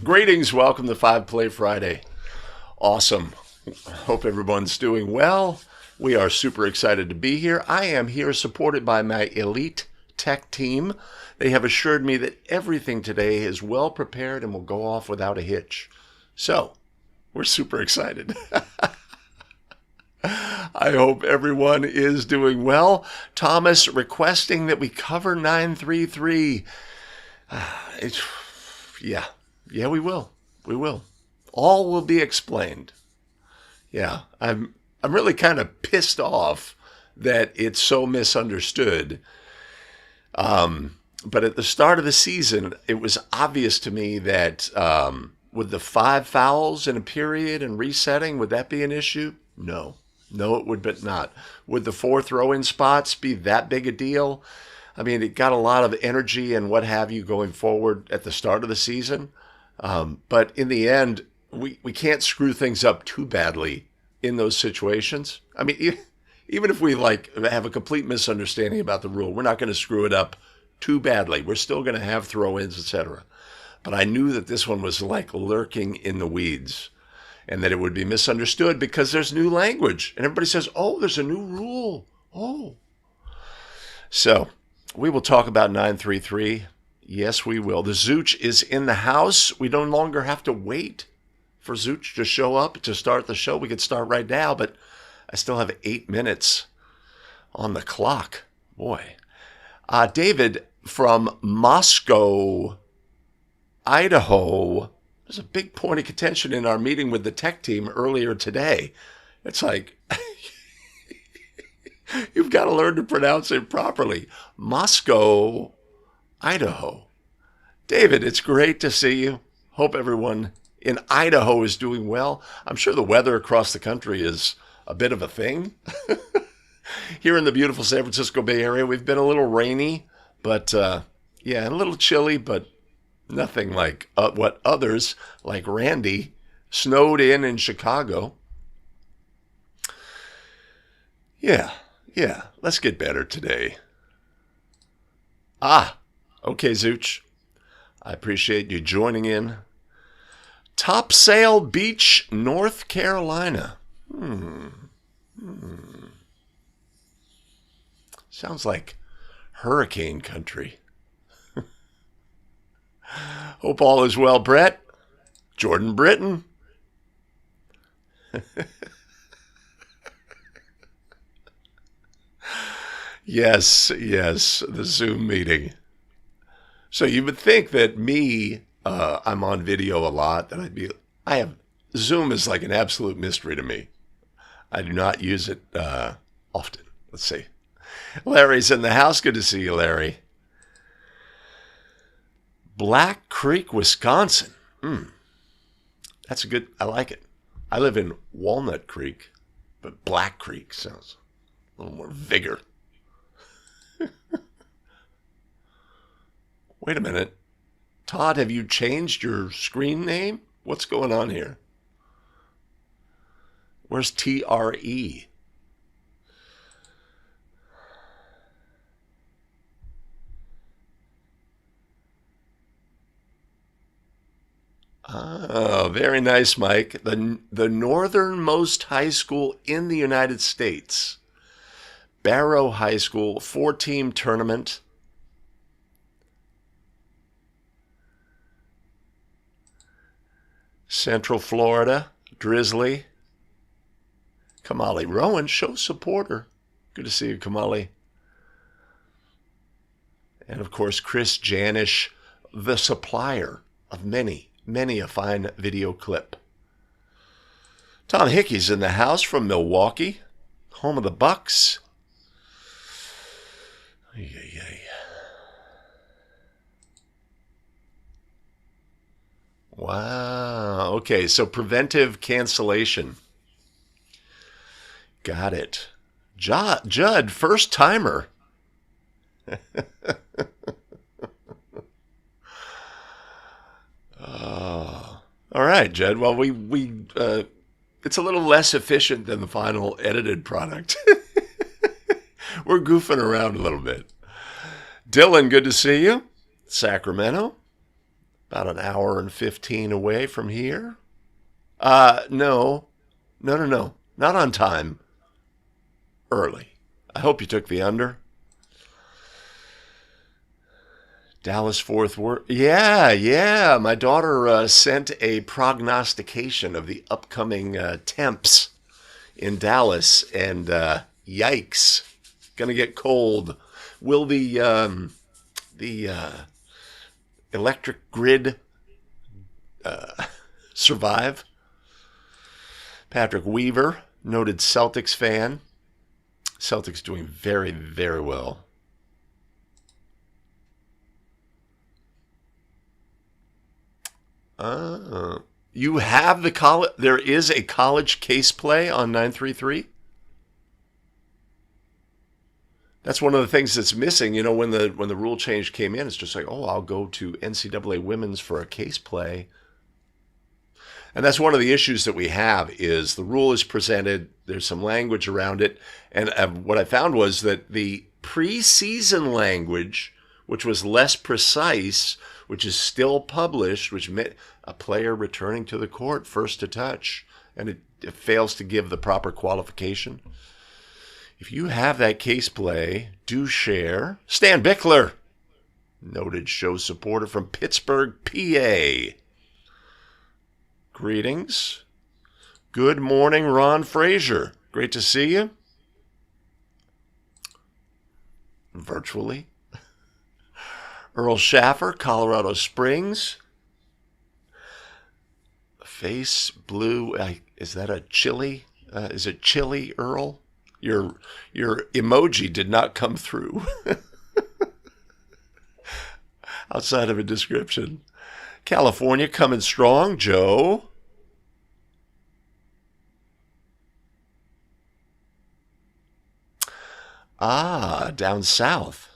Greetings, welcome to 5 Play Friday. Awesome. Hope everyone's doing well. We are super excited to be here. I am here supported by my elite tech team. They have assured me that everything today is well prepared and will go off without a hitch. So, we're super excited. I hope everyone is doing well. Thomas requesting that we cover 933. Yeah, we will. We will. All will be explained. Yeah, I'm really kind of pissed off that it's so misunderstood. But at the start of the season, it was obvious to me that with the 5 fouls in a period and resetting, would that be an issue? No, it would not. Would the 4 throw-in spots be that big a deal? I mean, it got a lot of energy and what have you going forward at the start of the season. But in the end, we can't screw things up too badly in those situations. I mean, even if we have a complete misunderstanding about the rule, we're not going to screw it up too badly. We're still going to have throw-ins, etc. But I knew that this one was like lurking in the weeds and that it would be misunderstood because there's new language. And everybody says, oh, there's a new rule. Oh. So we will talk about 933. Yes, we will. The Zooch is in the house. We no longer have to wait for Zooch to show up to start the show. We could start right now, but I still have 8 minutes on the clock. Boy. David from Moscow, Idaho. There's a big point of contention in our meeting with the tech team earlier today. It's like, you've got to learn to pronounce it properly. Moscow, Idaho. David, it's great to see you. Hope everyone in Idaho is doing well. I'm sure the weather across the country is a bit of a thing. Here in the beautiful San Francisco Bay Area, we've been a little rainy, but yeah, a little chilly, but nothing like what others, like Randy, snowed in Chicago. Yeah, let's get better today. Okay, Zooch. I appreciate you joining in. Topsail Beach, North Carolina. Sounds like hurricane country. Hope all is well, Brett. Jordan Britton. Yes, the Zoom meeting. So you would think that me, I'm on video a lot, that Zoom is like an absolute mystery to me. I do not use it often. Let's see. Larry's in the house. Good to see you, Larry. Black Creek, Wisconsin. That's I like it. I live in Walnut Creek, but Black Creek sounds a little more vigor. Wait a minute. Todd, have you changed your screen name? What's going on here? Where's TRE? Oh, very nice, Mike. The northernmost high school in the United States. Barrow High School, 4-team tournament. Central Florida, Drizzly. Kamali Rowan, show supporter. Good to see you, Kamali. And of course, Chris Janish, the supplier of many a fine video clip. Tom Hickey's in the house from Milwaukee, home of the Bucks. Wow. Okay, so preventive cancellation. Got it. Judd, first timer. Oh. All right, Judd. Well, we it's a little less efficient than the final edited product. We're goofing around a little bit. Dylan, good to see you. Sacramento. About an hour and 15 away from here. No. Not on time. Early. I hope you took the under. Dallas Fort Worth. Yeah. My daughter sent a prognostication of the upcoming temps in Dallas, and yikes, gonna get cold. Will the electric grid survive? Patrick Weaver, noted Celtics fan. Celtics doing very, very well. You have the college. There is a college case play on 933. That's one of the things that's missing. You know, when the rule change came in, it's just like, oh, I'll go to NCAA women's for a case play. And that's one of the issues that we have is the rule is presented. There's some language around it. And what I found was that the preseason language which was less precise, which is still published, which meant a player returning to the court first to touch, and it fails to give the proper qualification. If you have that case play, do share. Stan Bickler, noted show supporter from Pittsburgh, PA. Greetings. Good morning, Ron Frazier. Great to see you. Virtually. Earl Schaffer, Colorado Springs. Face blue. Is that a chili? Is it chili, Earl? Your emoji did not come through. Outside of a description. California coming strong, Joe. Down south.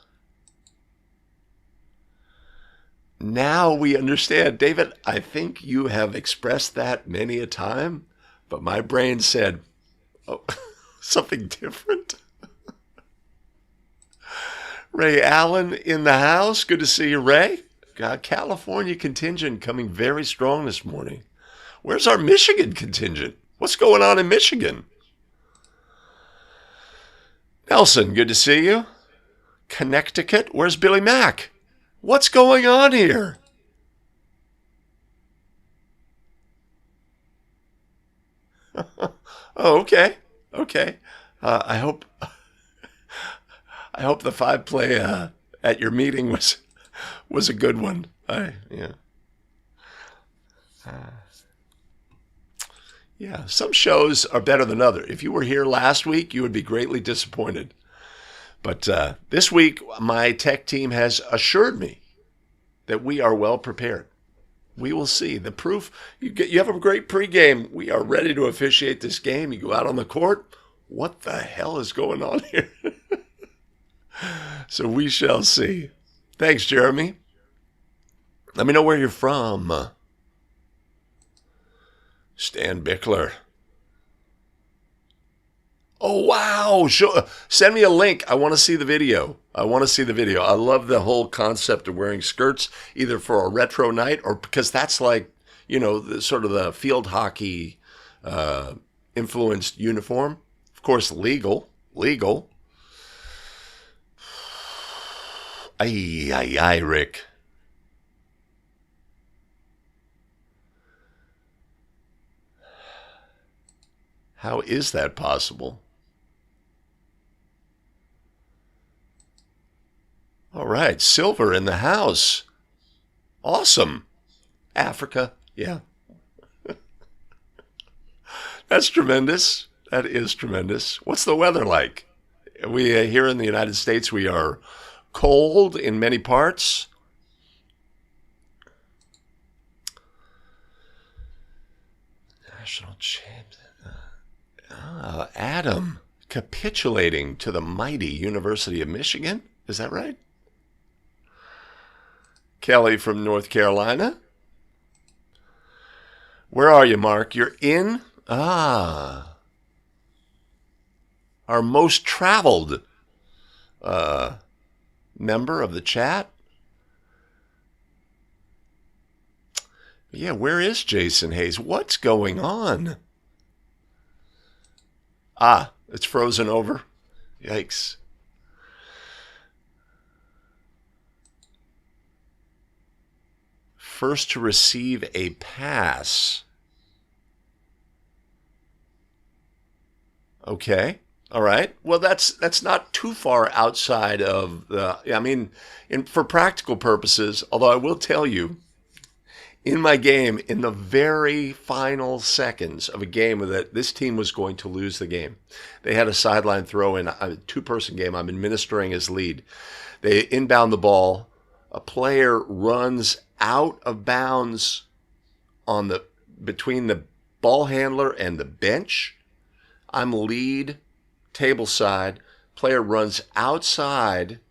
Now we understand. David, I think you have expressed that many a time, but my brain said, oh, something different. Ray Allen in the house. Good to see you, Ray. California contingent coming very strong this morning. Where's our Michigan contingent? What's going on in Michigan? Nelson, good to see you. Connecticut, where's Billy Mack? What's going on here? Oh, okay. I hope the 5-play at your meeting was a good one. Yeah, some shows are better than others. If you were here last week, you would be greatly disappointed. But this week, my tech team has assured me that we are well prepared. We will see. The proof, you have a great pregame. We are ready to officiate this game. You go out on the court. What the hell is going on here? So we shall see. Thanks, Jeremy. Let me know where you're from. Stan Bickler. Oh, wow. Send me a link. I want to see the video. I love the whole concept of wearing skirts, either for a retro night or because that's like, sort of the field hockey influenced uniform. Of course, legal. Aye, Rick. How is that possible? All right, Silver in the house. Awesome. Africa, yeah. That's tremendous. That is tremendous. What's the weather like? We here in the United States, we are cold in many parts. National champion. Adam capitulating to the mighty University of Michigan. Is that right? Kelly from North Carolina. Where are you, Mark? You're in? Our most traveled member of the chat. Yeah, where is Jason Hayes? What's going on? It's frozen over. Yikes. First to receive a pass. Okay. All right. Well, that's not too far outside of the, for practical purposes, although I will tell you, in my game, in the very final seconds of a game that this team was going to lose the game, they had a sideline throw in a two-person game. I'm administering as lead. They inbound the ball. A player runs out of bounds between the ball handler and the bench. I'm lead, table side. Player runs outside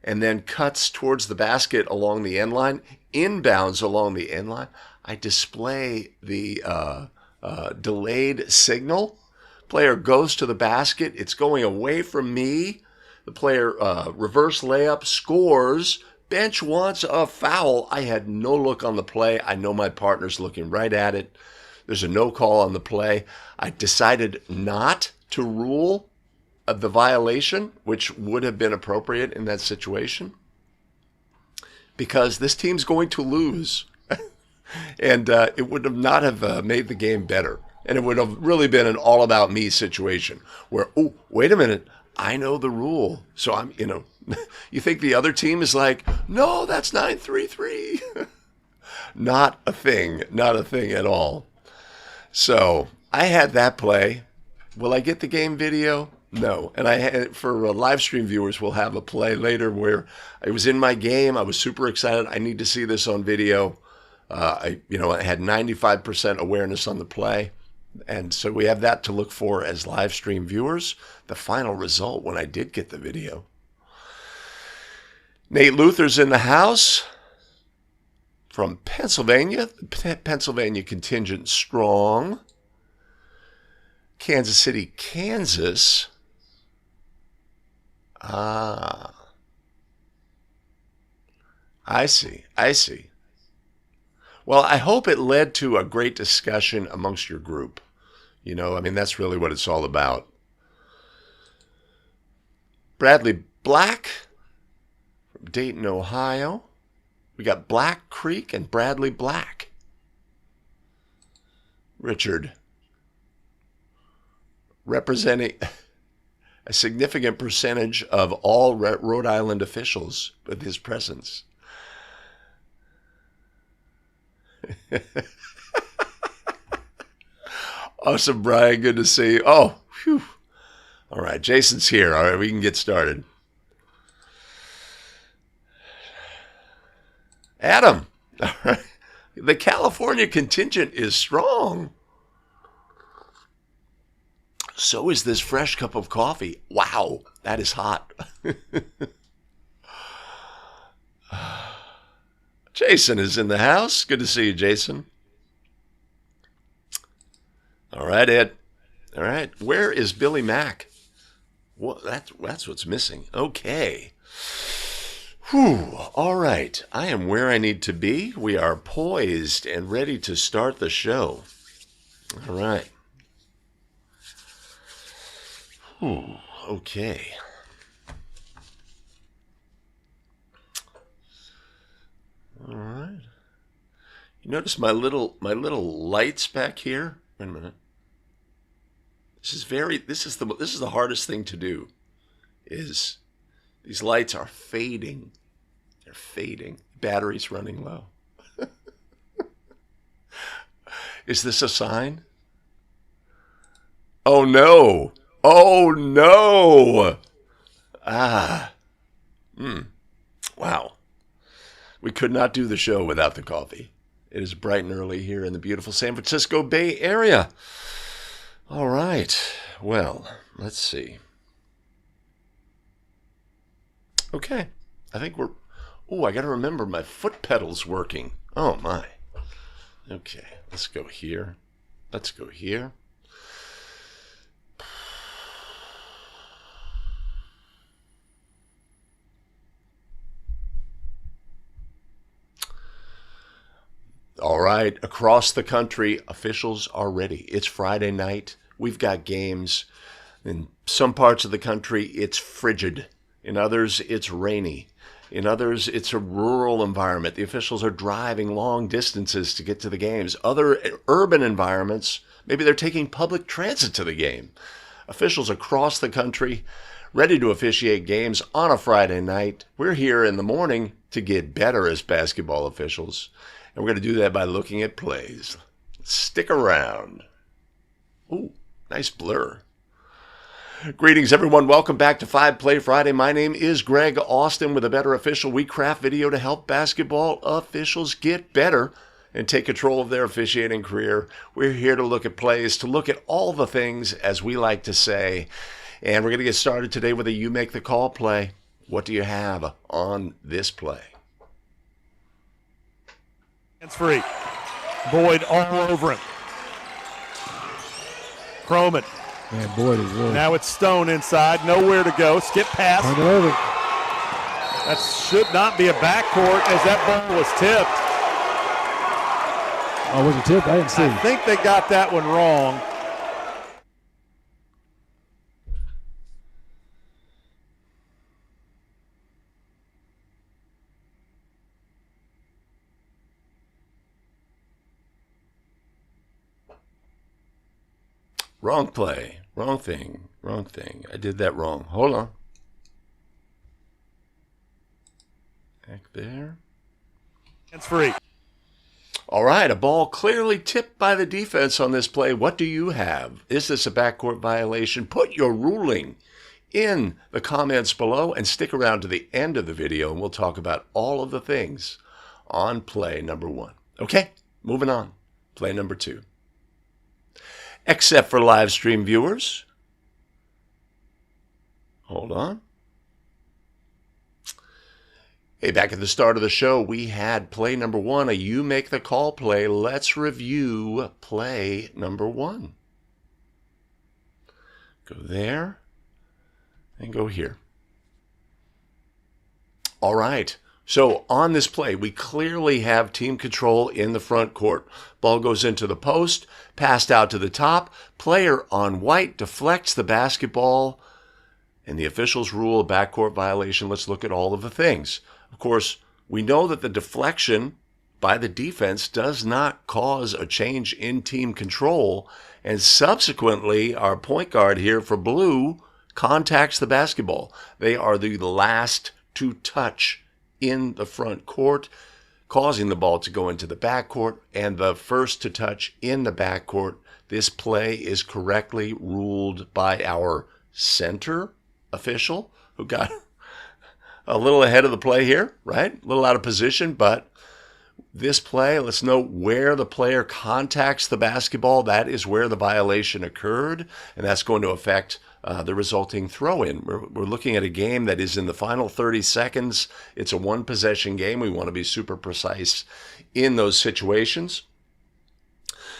and then cuts towards the basket along the end line. Inbounds along the end line. I display the delayed signal. Player goes to the basket. It's going away from me. The player reverse layup, scores, bench wants a foul. I had no look on the play. I know my partner's looking right at it. There's a no call on the play. I decided not to rule the violation, which would have been appropriate in that situation, because this team's going to lose. And it would have not have made the game better. And it would have really been an all about me situation where, oh, wait a minute, I know the rule. So I'm, you think the other team is like, no, that's 9-3-3. Not a thing at all. So I had that play. Will I get the game video? No. And I had, for live stream viewers, we'll have a play later where I was in my game. I was super excited. I need to see this on video. I had 95% awareness on the play. And so we have that to look for as live stream viewers. The final result when I did get the video. Nate Luther's in the house from Pennsylvania. The Pennsylvania contingent strong. Kansas City, Kansas. I see. Well, I hope it led to a great discussion amongst your group. That's really what it's all about. Bradley Black from Dayton, Ohio. We got Black Creek and Bradley Black. Richard, representing a significant percentage of all Rhode Island officials with his presence. Awesome, Brian. Good to see you. Oh, phew. All right, Jason's here. All right, we can get started. Adam. All right. The California contingent is strong. So is this fresh cup of coffee. Wow, that is hot. Jason is in the house. Good to see you, Jason. All right, Ed. All right. Where is Billy Mack? Well, that's what's missing. Okay. Whew. All right. I am where I need to be. We are poised and ready to start the show. All right. Whew. Okay. All right. You notice my little lights back here? Wait a minute. This is the hardest thing to do. Is these lights are fading. They're fading. Battery's running low. Is this a sign? Oh no. Oh no. Wow. We could not do the show without the coffee. It is bright and early here in the beautiful San Francisco Bay Area. All right. Well, let's see. Okay. I think we're... Oh, I got to remember my foot pedal's working. Oh, my. Okay. Let's go here. Let's go here. All right, across the country, officials are ready. It's Friday night. We've got games. In some parts of the country, it's frigid. In others, it's rainy. In others, it's a rural environment. The officials are driving long distances to get to the games. Other urban environments, maybe they're taking public transit to the game. Officials across the country ready to officiate games on a Friday night. We're here in the morning to get better as basketball officials. And we're going to do that by looking at plays. Stick around. Ooh, nice blur. Greetings, everyone. Welcome back to 5 Play Friday. My name is Greg Austin with A Better Official. We craft video to help basketball officials get better and take control of their officiating career. We're here to look at plays, to look at all the things, as we like to say. And we're going to get started today with a You Make the Call play. What do you have on this play? Hands free. Boyd all over him. Croman. Man, Boyd is really... Now it's Stone inside. Nowhere to go. Skip pass. Turn it over. That should not be a backcourt as that ball was tipped. Oh, was it tipped? I didn't see. I think they got that one wrong. Wrong play. Wrong thing. Wrong thing. I did that wrong. Hold on. Back there. It's free. All right, a ball clearly tipped by the defense on this play. What do you have? Is this a backcourt violation? Put your ruling in the comments below and stick around to the end of the video and we'll talk about all of the things on play number 1. Okay, moving on. Play number 2. Except for live stream viewers. Hold on. Hey, back at the start of the show, we had play number 1, a you make the call play. Let's review play number 1. Go there and go here. All right. So on this play, we clearly have team control in the front court. Ball goes into the post, passed out to the top. Player on white deflects the basketball, and the officials rule a backcourt violation. Let's look at all of the things. Of course, we know that the deflection by the defense does not cause a change in team control, and subsequently, our point guard here for blue contacts the basketball. They are the last to touch in the front court, causing the ball to go into the backcourt, and the first to touch in the backcourt. This play is correctly ruled by our center official, who got a little ahead of the play here, right? A little out of position, but this play, let's note where the player contacts the basketball. That is where the violation occurred, and that's going to affect the resulting throw-in. We're looking at a game that is in the final 30 seconds. It's a one-possession game. We want to be super precise in those situations.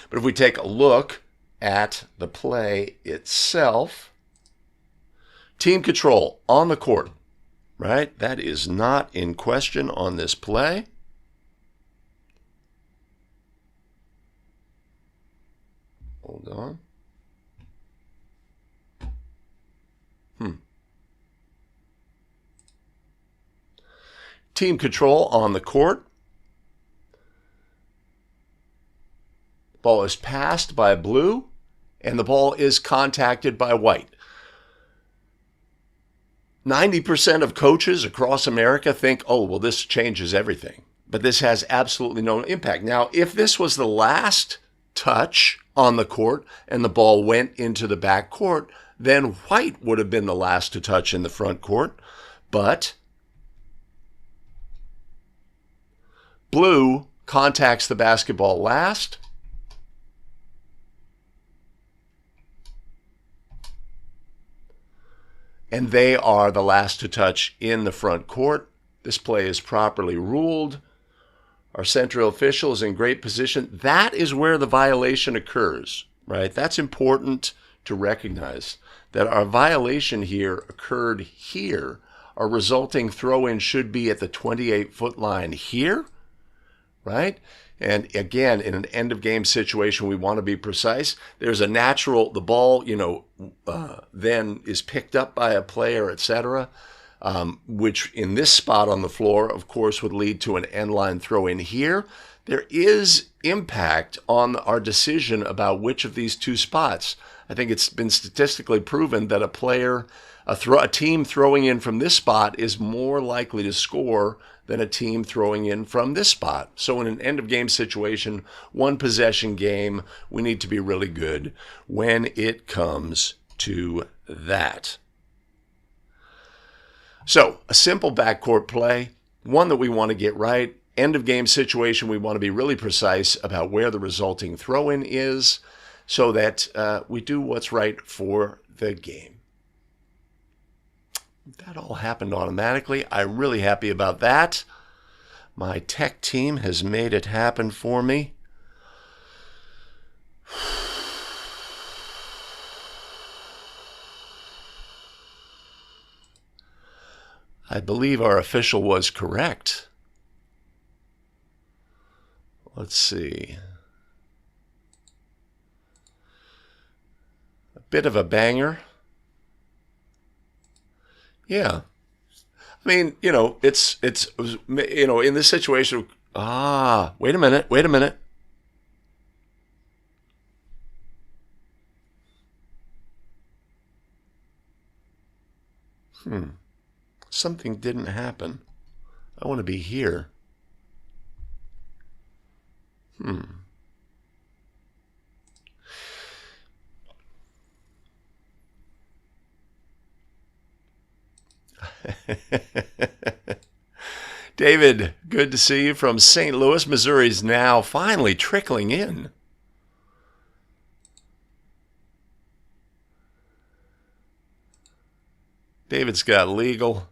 But if we take a look at the play itself, team control on the court, right? That is not in question on this play. Hold on. Team control on the court. Ball is passed by blue, and the ball is contacted by white. 90% of coaches across America think, oh, well, this changes everything. But this has absolutely no impact. Now, if this was the last touch on the court and the ball went into the back court, then white would have been the last to touch in the front court. But blue contacts the basketball last. And they are the last to touch in the front court. This play is properly ruled. Our central official is in great position. That is where the violation occurs, right? That's important to recognize, that our violation here occurred here. Our resulting throw-in should be at the 28-foot line here, right? And again, in an end-of-game situation, we want to be precise. There's a natural, the ball, then is picked up by a player, etc., which in this spot on the floor, of course, would lead to an end-line throw-in here. There is impact on our decision about which of these two spots. I think it's been statistically proven that a team throwing in from this spot is more likely to score than a team throwing in from this spot. So in an end-of-game situation, one-possession game, we need to be really good when it comes to that. So a simple backcourt play, one that we want to get right. End-of-game situation, we want to be really precise about where the resulting throw-in is so that we do what's right for the game. That all happened automatically. I'm really happy about that. My tech team has made it happen for me. I believe our official was correct. Let's see. A bit of a banger. Yeah. I mean, you know, it's you know, in this situation, wait a minute. Something didn't happen. I want to be here. David, good to see you from St. Louis, Missouri is now finally trickling in. David's got legal.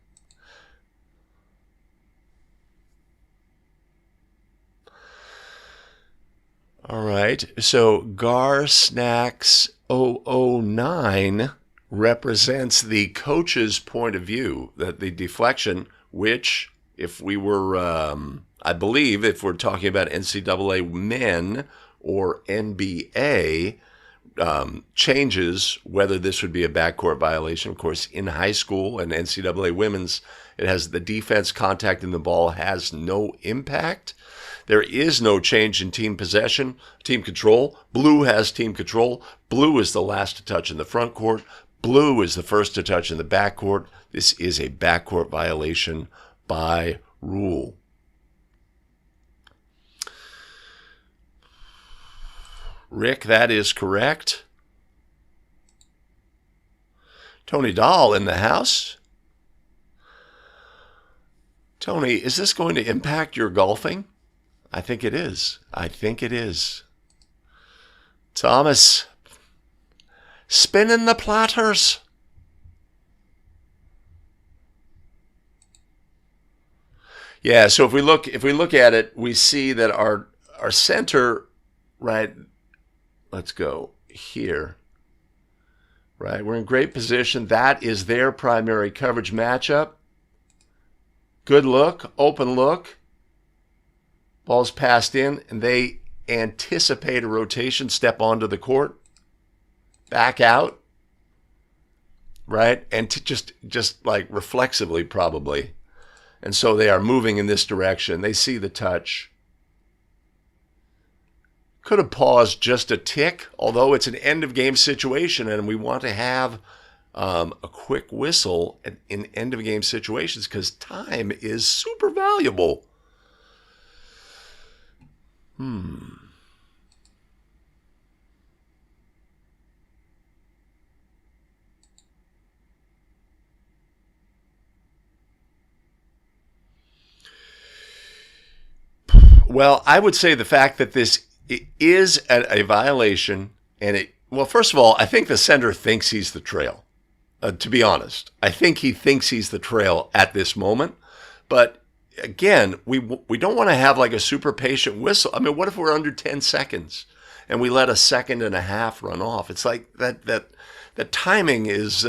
All right. So Gar Snacks 009 represents the coach's point of view, that the deflection, which if we were, I believe, if we're talking about NCAA men or NBA, changes whether this would be a backcourt violation. Of course, in high school and NCAA women's, it has the defense contacting the ball has no impact. There is no change in team possession, team control. Blue has team control. Blue is the last to touch in the front court. Blue is the first to touch in the backcourt. This is a backcourt violation by rule. Rick, that is correct. Tony Dahl in the house. Tony, is this going to impact your golfing? I think it is. Thomas, spinning the platters. Yeah, so if we look at it, we see that our center, right? Let's go here. Right, we're in great position. That is their primary coverage matchup. Good look, open look. Ball's passed in, and they anticipate a rotation, step onto the court, back out, right? And just like reflexively probably. And so they are moving in this direction. They see the touch. Could have paused just a tick, although it's an end-of-game situation, and we want to have a quick whistle in end-of-game situations because time is super valuable. Well, I would say the fact that this is a violation, and well, first of all, I think the sender thinks he's the trail. To be honest, I think he thinks he's the trail at this moment. But again, we don't want to have like a super patient whistle. I mean, what if we're under 10 seconds and we let a second and a half run off? It's like that timing is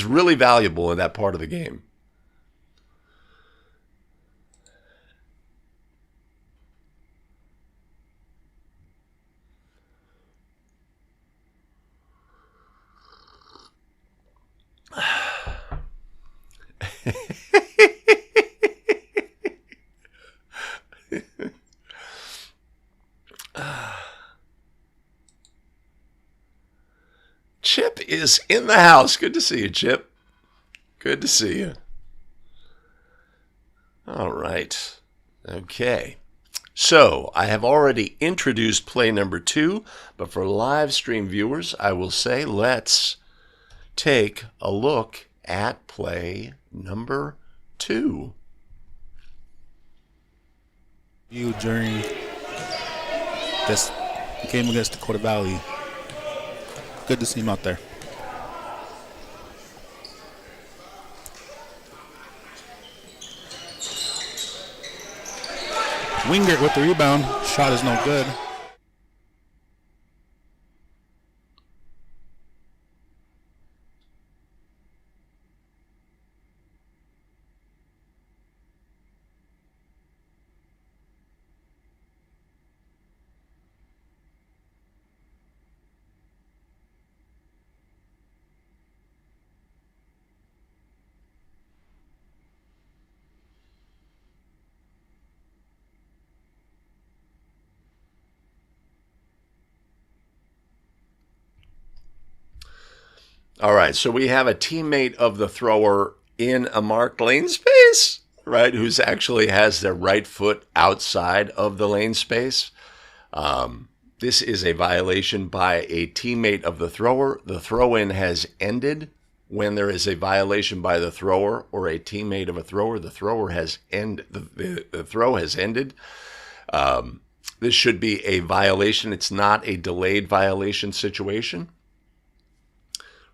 really valuable in that part of the game. Chip is in the house. Good to see you, Chip. Good to see you. All right. Okay. So I have already introduced play number 2, but for live stream viewers, I will say let's take a look at play number 2. You during this game against Dakota Valley. Good to see him out there. Wingert with the rebound. Shot is no good. All right, so we have a teammate of the thrower in a marked lane space, right, who's actually has their right foot outside of the lane space. This is a violation by a teammate of the thrower. The throw-in has ended. When there is a violation by the thrower or a teammate of a thrower, the thrower has the throw has ended. This should be a violation. It's not a delayed violation situation,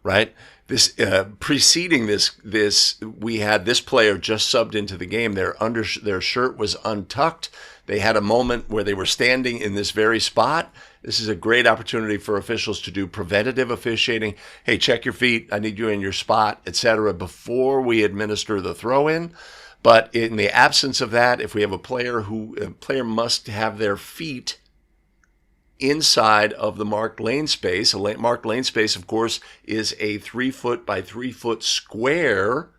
right? This preceding this, we had this player just subbed into the game. Their shirt was untucked. They had a moment where they were standing in this very spot. This is a great opportunity for officials to do preventative officiating. Hey, check your feet. I need you in your spot, etc., before we administer the throw-in. But in the absence of that, if we have a player must have their feet inside of the marked lane space. Marked lane space, of course, is a 3 foot by 3 foot square,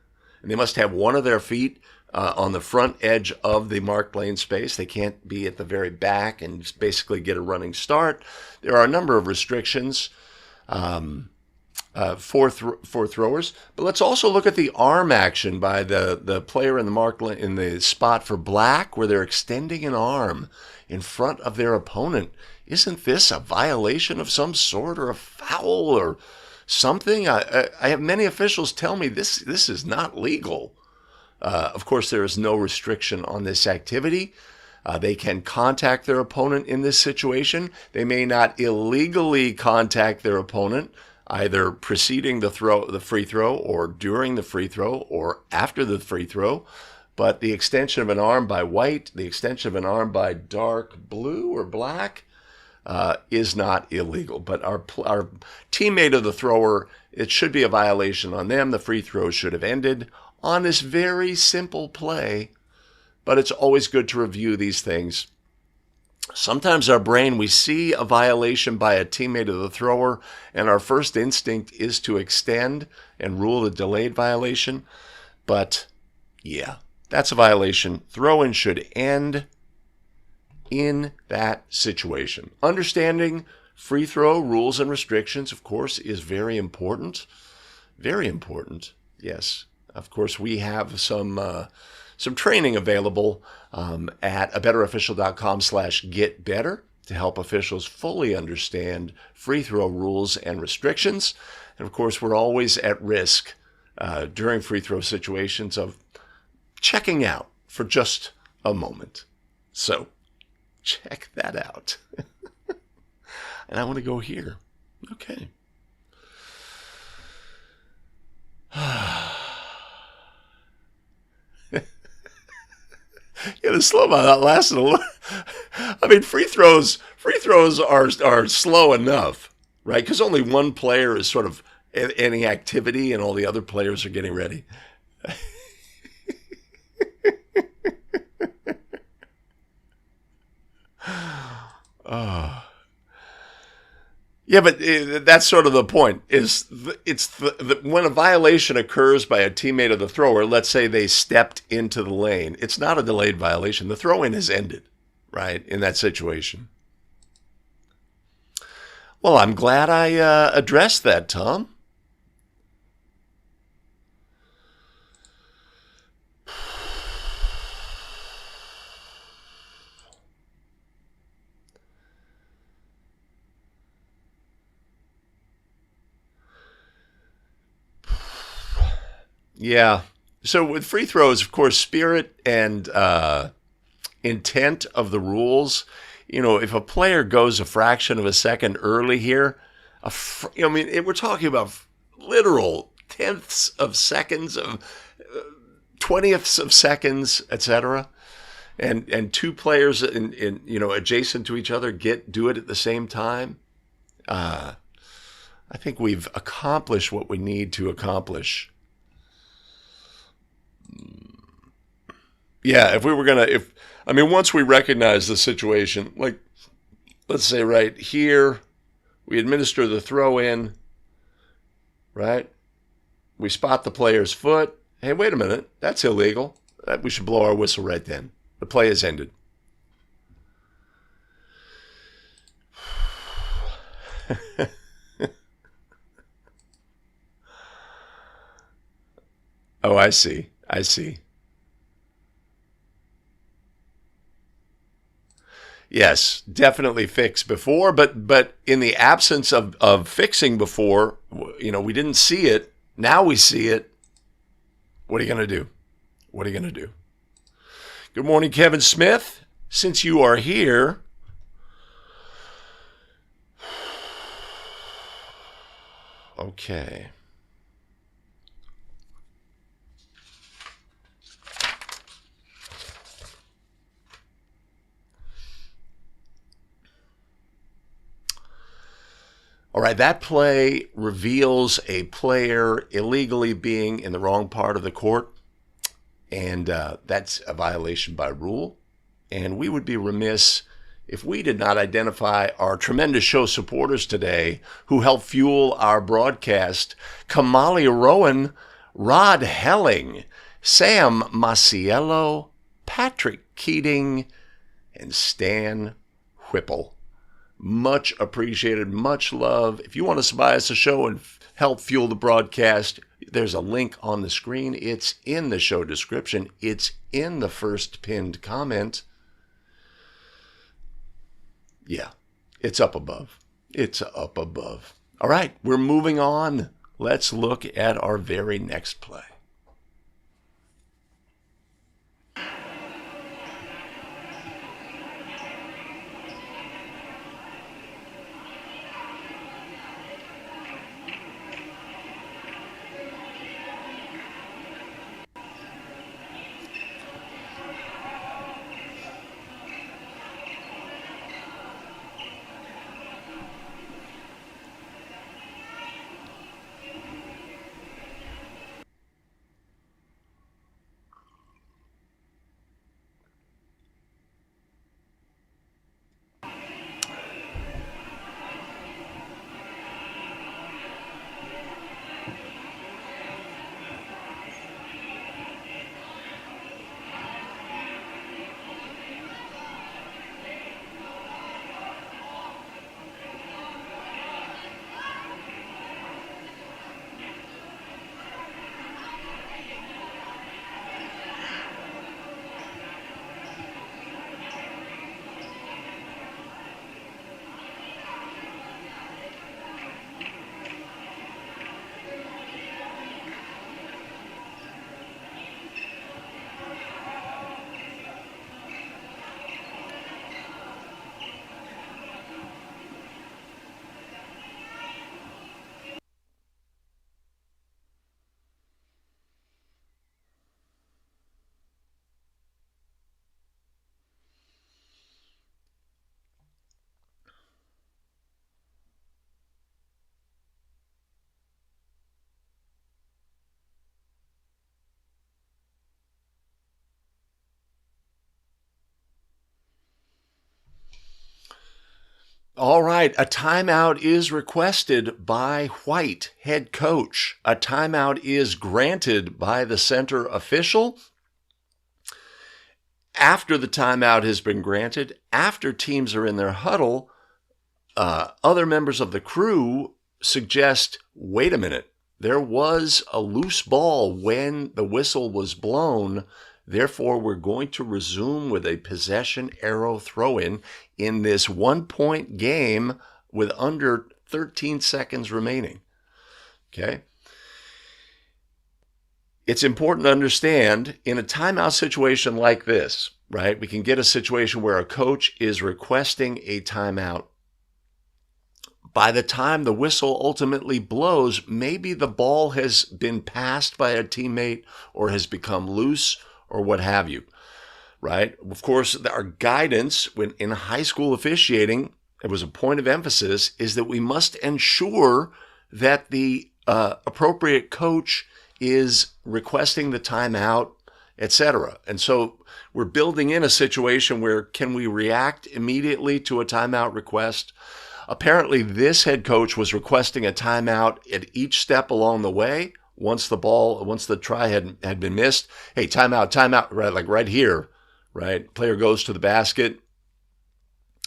and they must have one of their feet on the front edge of the marked lane space. They can't be at the very back and just basically get a running start. There are a number of restrictions for throwers, but let's also look at the arm action by the player in the spot for black, where they're extending an arm in front of their opponent. Isn't this a violation of some sort, or a foul, or something? I have many officials tell me this is not legal. Of course, there is no restriction on this activity. They can contact their opponent in this situation. They may not illegally contact their opponent, either preceding the free throw, or during the free throw, or after the free throw. But the extension of an arm by white, the extension of an arm by dark blue or black, is not illegal. But our teammate of the thrower, it should be a violation on them. The free throw should have ended on this very simple play. But it's always good to review these things. Sometimes our brain, we see a violation by a teammate of the thrower, and our first instinct is to extend and rule a delayed violation. But yeah, that's a violation. Throw-in should end in that situation. Understanding free throw rules and restrictions, of course, is very important. Very important, yes. Of course, we have some training available at abetterofficial.com/getbetter to help officials fully understand free throw rules and restrictions. And of course, we're always at risk during free throw situations of checking out for just a moment. So check that out. And I want to go here. Okay. Yeah, the slow mo that lasted a little. I mean, free throws are slow enough, right? Because only one player is sort of any activity, and all the other players are getting ready. Yeah, but that's sort of the point. When a violation occurs by a teammate of the thrower, let's say they stepped into the lane, it's not a delayed violation. The throw-in has ended, right, in that situation. Well, I'm glad I addressed that, Tom. Yeah. So with free throws, of course, spirit and intent of the rules. You know, if a player goes a fraction of a second early here, we're talking about literal tenths of seconds, of 20ths of seconds, etc. And two players in adjacent to each other do it at the same time. I think we've accomplished what we need to accomplish. Yeah, once we recognize the situation, like, let's say right here, we administer the throw-in, right? We spot the player's foot. Hey, wait a minute, that's illegal. We should blow our whistle right then. The play is ended. Oh, I see. I see. Yes, definitely fix before, but in the absence of fixing before, we didn't see it. Now we see it. What are you going to do? What are you going to do? Good morning, Kevin Smith. Since you are here, okay. All right, that play reveals a player illegally being in the wrong part of the court, and that's a violation by rule. And we would be remiss if we did not identify our tremendous show supporters today who help fuel our broadcast. Kamali Rowan, Rod Helling, Sam Masiello, Patrick Keating, and Stan Whipple. Much appreciated, much love. If you want to buy us a show and help fuel the broadcast, there's a link on the screen. It's in the show description. It's in the first pinned comment. Yeah, it's up above. It's up above. All right, we're moving on. Let's look at our very next play. All right, a timeout is requested by White, head coach. A timeout is granted by the center official. After the timeout has been granted, after teams are in their huddle, other members of the crew suggest, wait a minute, there was a loose ball when the whistle was blown. Therefore, we're going to resume with a possession arrow throw-in in this 1-point game with under 13 seconds remaining. Okay? It's important to understand in a timeout situation like this, right? We can get a situation where a coach is requesting a timeout. By the time the whistle ultimately blows, maybe the ball has been passed by a teammate or has become loose or what have you, right? Of course, our guidance when in high school officiating, it was a point of emphasis, is that we must ensure that the appropriate coach is requesting the timeout, etc. And so we're building in a situation where can we react immediately to a timeout request? Apparently, this head coach was requesting a timeout at each step along the way. Once the try had been missed, hey, timeout, right, like right here, right? Player goes to the basket.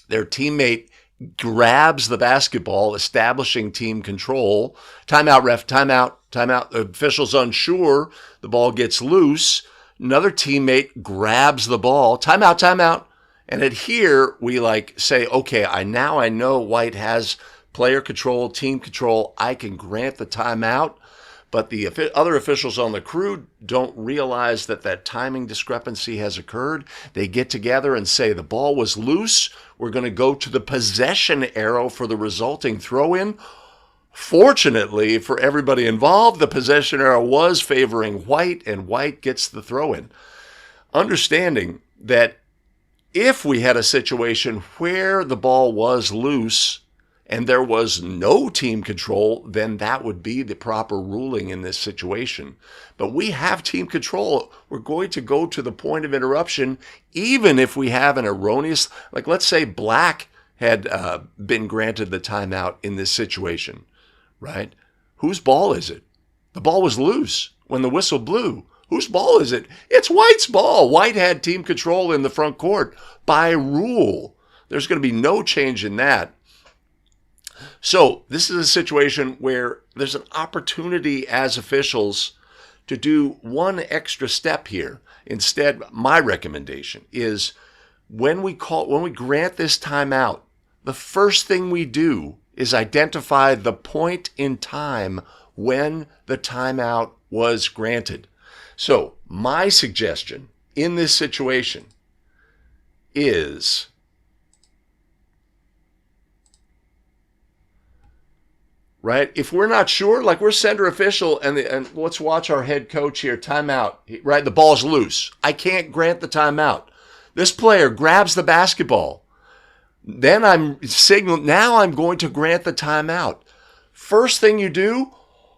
Their teammate grabs the basketball, establishing team control. Timeout, ref, timeout, timeout. The official's unsure. The ball gets loose. Another teammate grabs the ball. Timeout, timeout. And at here, we say, okay, I know White has player control, team control. I can grant the timeout. But the other officials on the crew don't realize that timing discrepancy has occurred. They get together and say the ball was loose. We're going to go to the possession arrow for the resulting throw-in. Fortunately for everybody involved, the possession arrow was favoring White, and White gets the throw-in. Understanding that if we had a situation where the ball was loose and there was no team control, then that would be the proper ruling in this situation. But we have team control. We're going to go to the point of interruption, even if we have an erroneous, let's say Black had been granted the timeout in this situation, right? Whose ball is it? The ball was loose when the whistle blew. Whose ball is it? It's White's ball. White had team control in the front court by rule. There's going to be no change in that. So this is a situation where there's an opportunity as officials to do one extra step here. Instead, my recommendation is when we grant this timeout, the first thing we do is identify the point in time when the timeout was granted. So my suggestion in this situation is right? If we're not sure, we're center official, and let's watch our head coach here, timeout, right? The ball's loose. I can't grant the timeout. This player grabs the basketball. Then now I'm going to grant the timeout. First thing you do,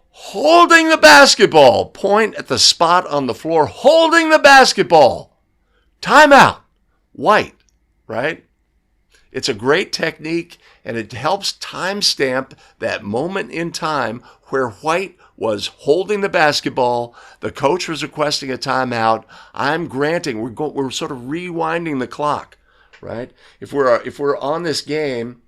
holding the basketball. Point at the spot on the floor, holding the basketball. Timeout. White, right? It's a great technique, and it helps timestamp that moment in time where White was holding the basketball. The coach was requesting a timeout. I'm granting. We're sort of rewinding the clock, right? If we're on this game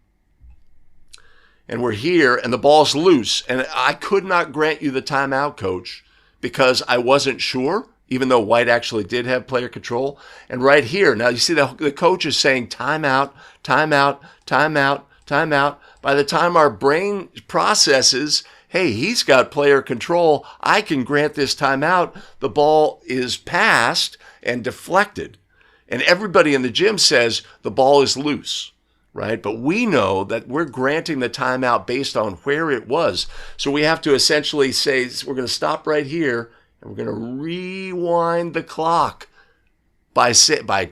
and we're here and the ball's loose, and I could not grant you the timeout, coach, because I wasn't sure, even though White actually did have player control. And right here, now you see the coach is saying timeout, timeout, timeout, timeout. By the time our brain processes, hey, he's got player control, I can grant this timeout, the ball is passed and deflected. And everybody in the gym says the ball is loose, right? But we know that we're granting the timeout based on where it was. So we have to essentially say, we're going to stop right here, and we're going to rewind the clock by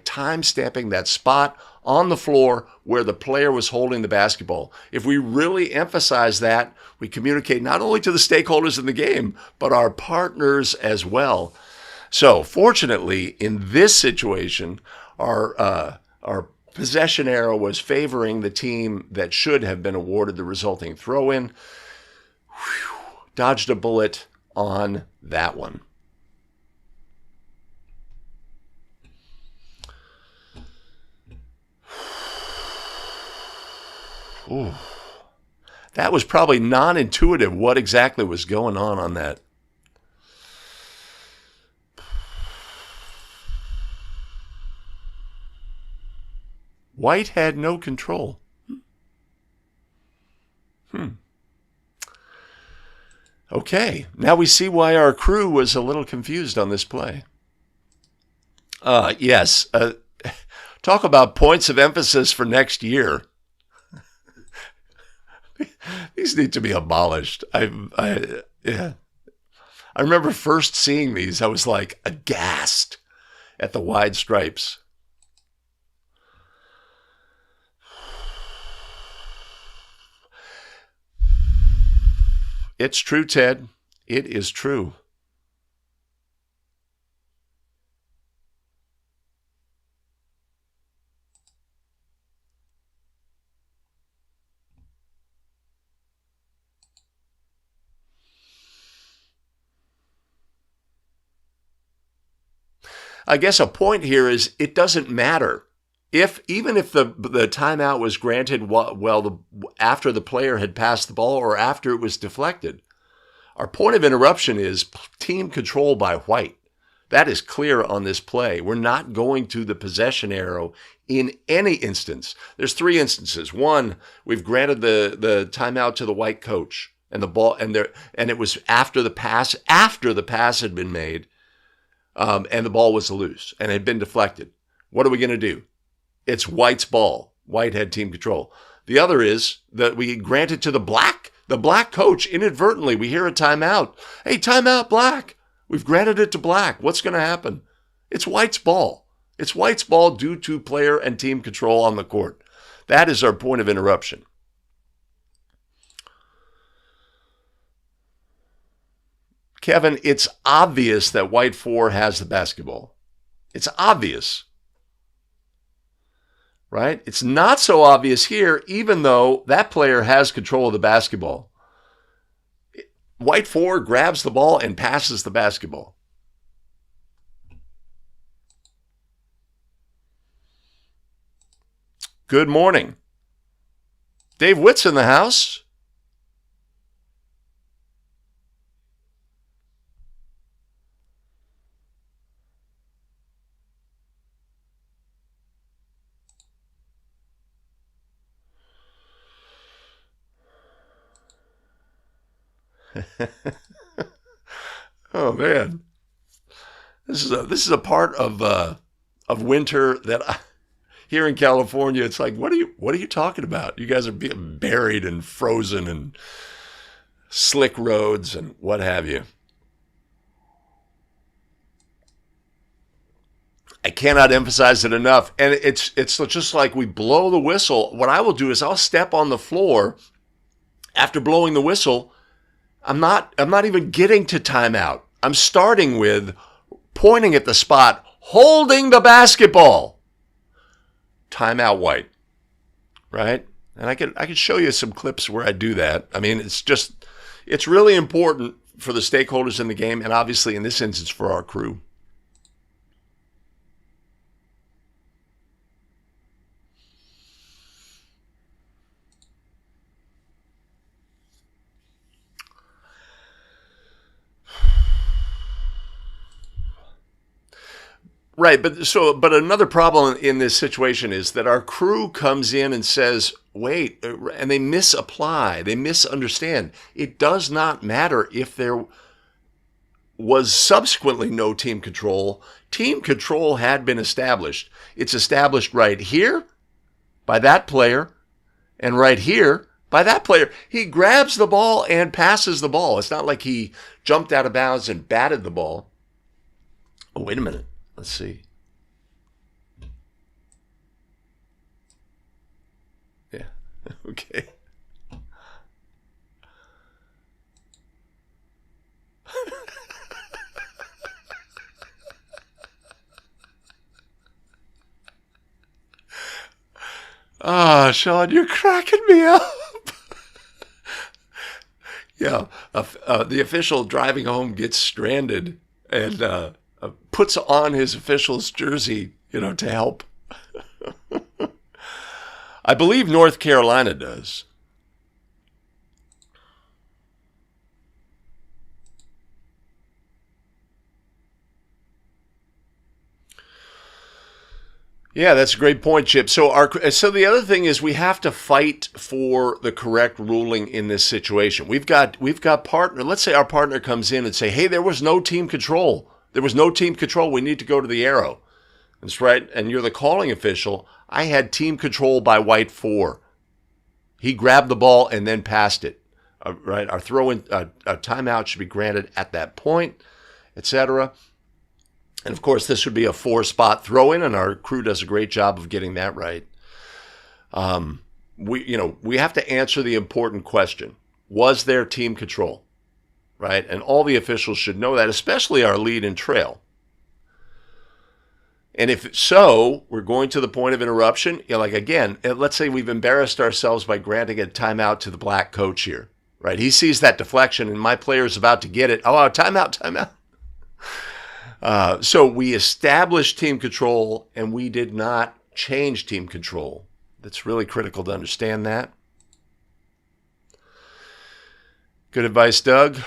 time stamping that spot on the floor where the player was holding the basketball. If we really emphasize that, we communicate not only to the stakeholders in the game, but our partners as well. So fortunately, in this situation, our possession arrow was favoring the team that should have been awarded the resulting throw-in. Dodged a bullet on that one. Ooh. That was probably non-intuitive what exactly was going on that. White had no control. Okay, now we see why our crew was a little confused on this play. Yes, talk about points of emphasis for next year. These need to be abolished. I remember first seeing these, I was aghast at the wide stripes. It's true, Ted. It is true. I guess a point here is it doesn't matter even if the timeout was granted after the player had passed the ball or after it was deflected, our point of interruption is team control by white. That is clear on this play. We're not going to the possession arrow in any instance. There's 3 instances. One, we've granted the timeout to the white coach, and the ball, and it was after the pass had been made, and the ball was loose and had been deflected. What are we going to do? It's white's ball. White had team control. The other is that we granted to the black coach inadvertently. We hear a timeout. Hey, timeout, black. We've granted it to black. What's going to happen? It's white's ball. It's white's ball due to player and team control on the court. That is our point of interruption. Kevin, it's obvious that white 4 has the basketball. It's obvious. Right? It's not so obvious here, even though that player has control of the basketball. White 4 grabs the ball and passes the basketball. Good morning. Dave Witt's in the house. Oh man, this is a part of winter that here in California, it's like, what are you talking about? You guys are being buried and frozen and slick roads and what have you. I cannot emphasize it enough. And it's just like we blow the whistle. What I will do is I'll step on the floor after blowing the whistle. I'm not even getting to timeout. I'm starting with pointing at the spot, holding the basketball. Timeout white, right? And I could show you some clips where I do that. I mean, it's really important for the stakeholders in the game, and obviously in this instance for our crew. Right, but another problem in this situation is that our crew comes in and says, wait, and they misapply, they misunderstand. It does not matter if there was subsequently no team control. Team control had been established. It's established right here by that player and right here by that player. He grabs the ball and passes the ball. It's not like he jumped out of bounds and batted the ball. Oh, wait a minute. Let's see. Yeah. Okay. Ah, Sean, you're cracking me up. Yeah. The official driving home gets stranded and puts on his official's jersey, to help. I believe North Carolina does. Yeah, that's a great point, Chip. So the other thing is we have to fight for the correct ruling in this situation. We've got partner. Let's say our partner comes in and say, "Hey, there was no team control. There was no team control. We need to go to the arrow." That's right. And you're the calling official. I had team control by white 4. He grabbed the ball and then passed it. Right. Our throw-in, a timeout should be granted at that point, etc. And of course, this would be a 4-spot throw-in, and our crew does a great job of getting that right. We have to answer the important question: was there team control? Right? And all the officials should know that, especially our lead and trail. And if so, we're going to the point of interruption. Again, let's say we've embarrassed ourselves by granting a timeout to the black coach here. Right? He sees that deflection, and my player is about to get it. Oh, timeout. So we established team control, and we did not change team control. That's really critical to understand that. Good advice, Doug.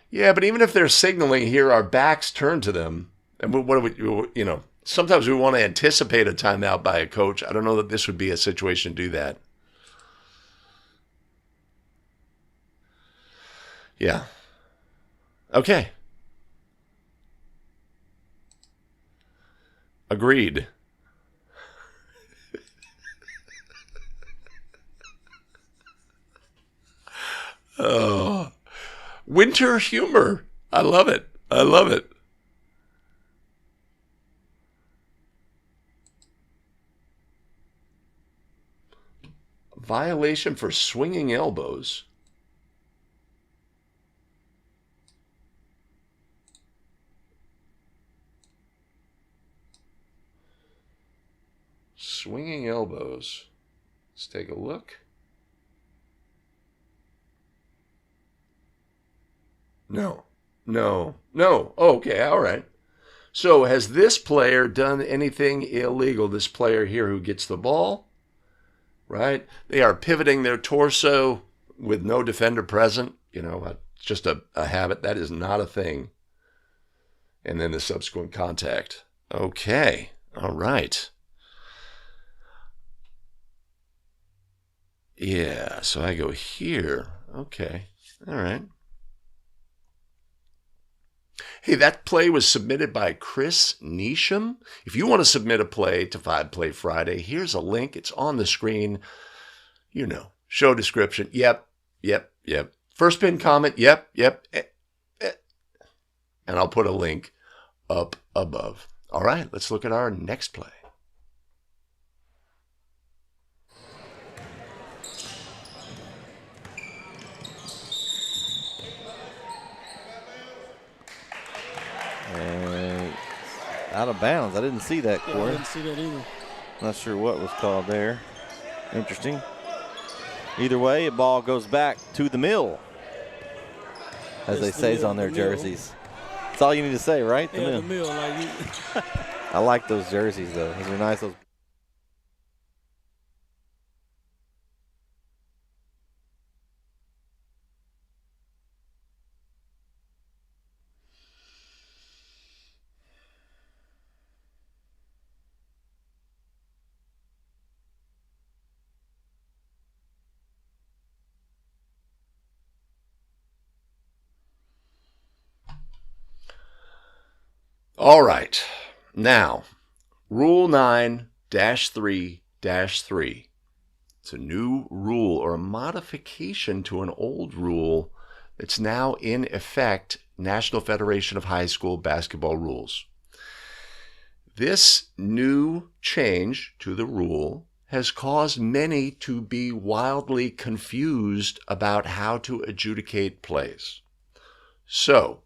Yeah, but even if they're signaling here, our backs turned to them, and what do we, sometimes we want to anticipate a timeout by a coach. I don't know that this would be a situation to do that. Yeah. Okay. Agreed. Oh, winter humor. I love it. I love it. Violation for swinging elbows. Swinging elbows. Let's take a look. No. Oh, okay, all right. So has this player done anything illegal? This player here who gets the ball, right? They are pivoting their torso with no defender present. It's just a habit. That is not a thing. And then the subsequent contact. Okay, all right. Yeah, so I go here. Okay, all right. Hey, that play was submitted by Chris Neesham. If you want to submit a play to 5 Play Friday, here's a link. It's on the screen. Show description. Yep. First pin comment. Yep. And I'll put a link up above. All right, let's look at our next play. And out of bounds. I didn't see that, Corey. I didn't see that either. Not sure what was called there. Interesting. Either way, the ball goes back to the mill, as they say on their jerseys. That's all you need to say, right? The mill. The mill. I like those jerseys, though. Those are nice. All right. Now, Rule 9-3-3. It's a new rule or a modification to an old rule that's now in effect, National Federation of High School Basketball Rules. This new change to the rule has caused many to be wildly confused about how to adjudicate plays. So,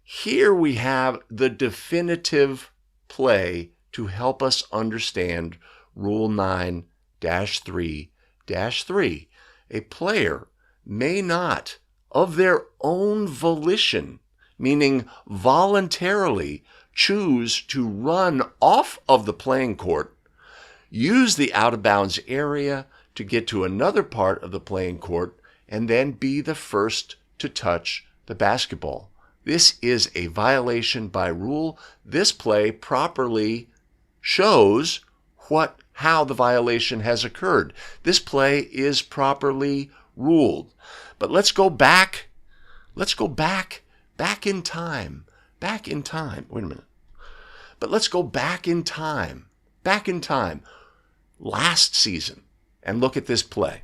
here we have the definitive play to help us understand Rule 9-3-3. A player may not, of their own volition, meaning voluntarily, choose to run off of the playing court, use the out-of-bounds area to get to another part of the playing court, and then be the first to touch the basketball. This is a violation by rule. This play properly shows how the violation has occurred. This play is properly ruled. But let's go back. Let's go back in time. Wait a minute. But let's go back in time. Last season, and look at this play.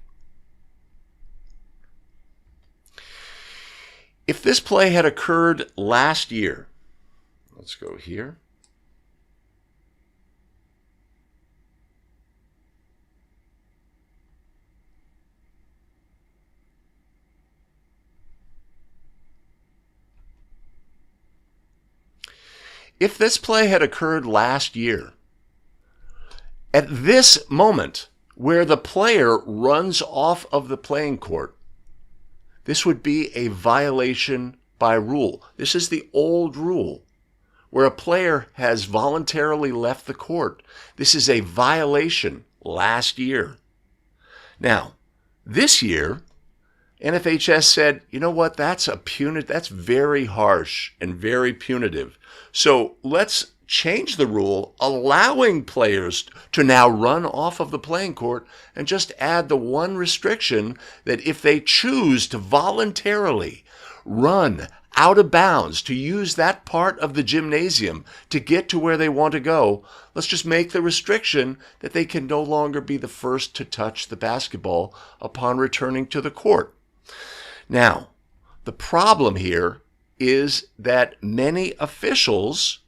If this play had occurred last year, let's go here. If this play had occurred last year, at this moment where the player runs off of the playing court, this would be a violation by rule. This is the old rule. where a player has voluntarily left the court. This is a violation last year. Now, this year, NFHS said, you know what, that's very harsh and very punitive. So let's change the rule, allowing players to now run off of the playing court, and just add the one restriction that if they choose to voluntarily run out of bounds to use that part of the gymnasium to get to where they want to go, let's just make the restriction that they can no longer be the first to touch the basketball upon returning to the court. Now, the problem here is that many officials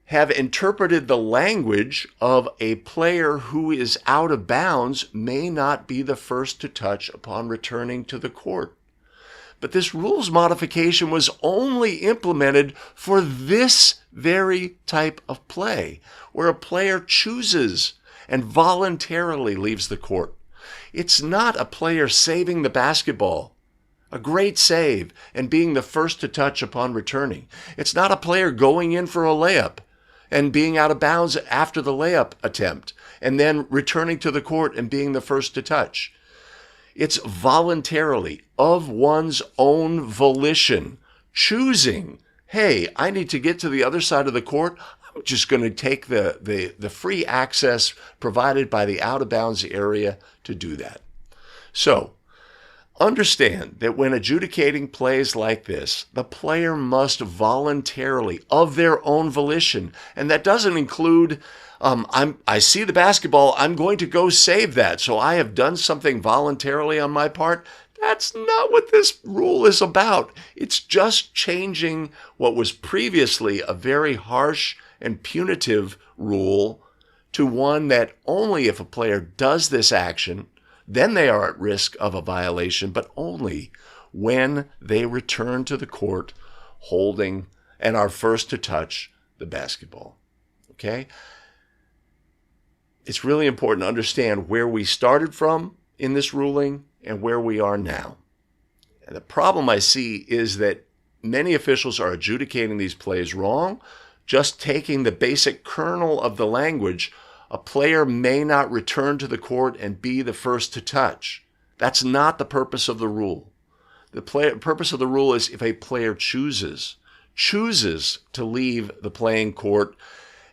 have interpreted the language of a player who is out of bounds may not be the first to touch upon returning to the court. But this rules modification was only implemented for this very type of play, where a player chooses and voluntarily leaves the court. It's not a player saving the basketball, a great save, and being the first to touch upon returning. It's not a player going in for a layup and being out of bounds after the layup attempt, and then returning to the court and being the first to touch. It's voluntarily, of one's own volition, choosing, hey, I need to get to the other side of the court. I'm just going to take the free access provided by the out-of-bounds area to do that. So, understand that when adjudicating plays like this, the player must voluntarily, of their own volition, and that doesn't include, I see the basketball, I'm going to go save that, so I have done something voluntarily on my part. That's not what this rule is about. It's just changing what was previously a very harsh and punitive rule to one that only if a player does this action, then they are at risk of a violation, but only when they return to the court holding and are first to touch the basketball. Okay? It's really important to understand where we started from in this ruling and where we are now. And the problem I see is that many officials are adjudicating these plays wrong, just taking the basic kernel of the language. A player may not return to the court and be the first to touch. That's not the purpose of the rule. The purpose of the rule is if a player chooses to leave the playing court,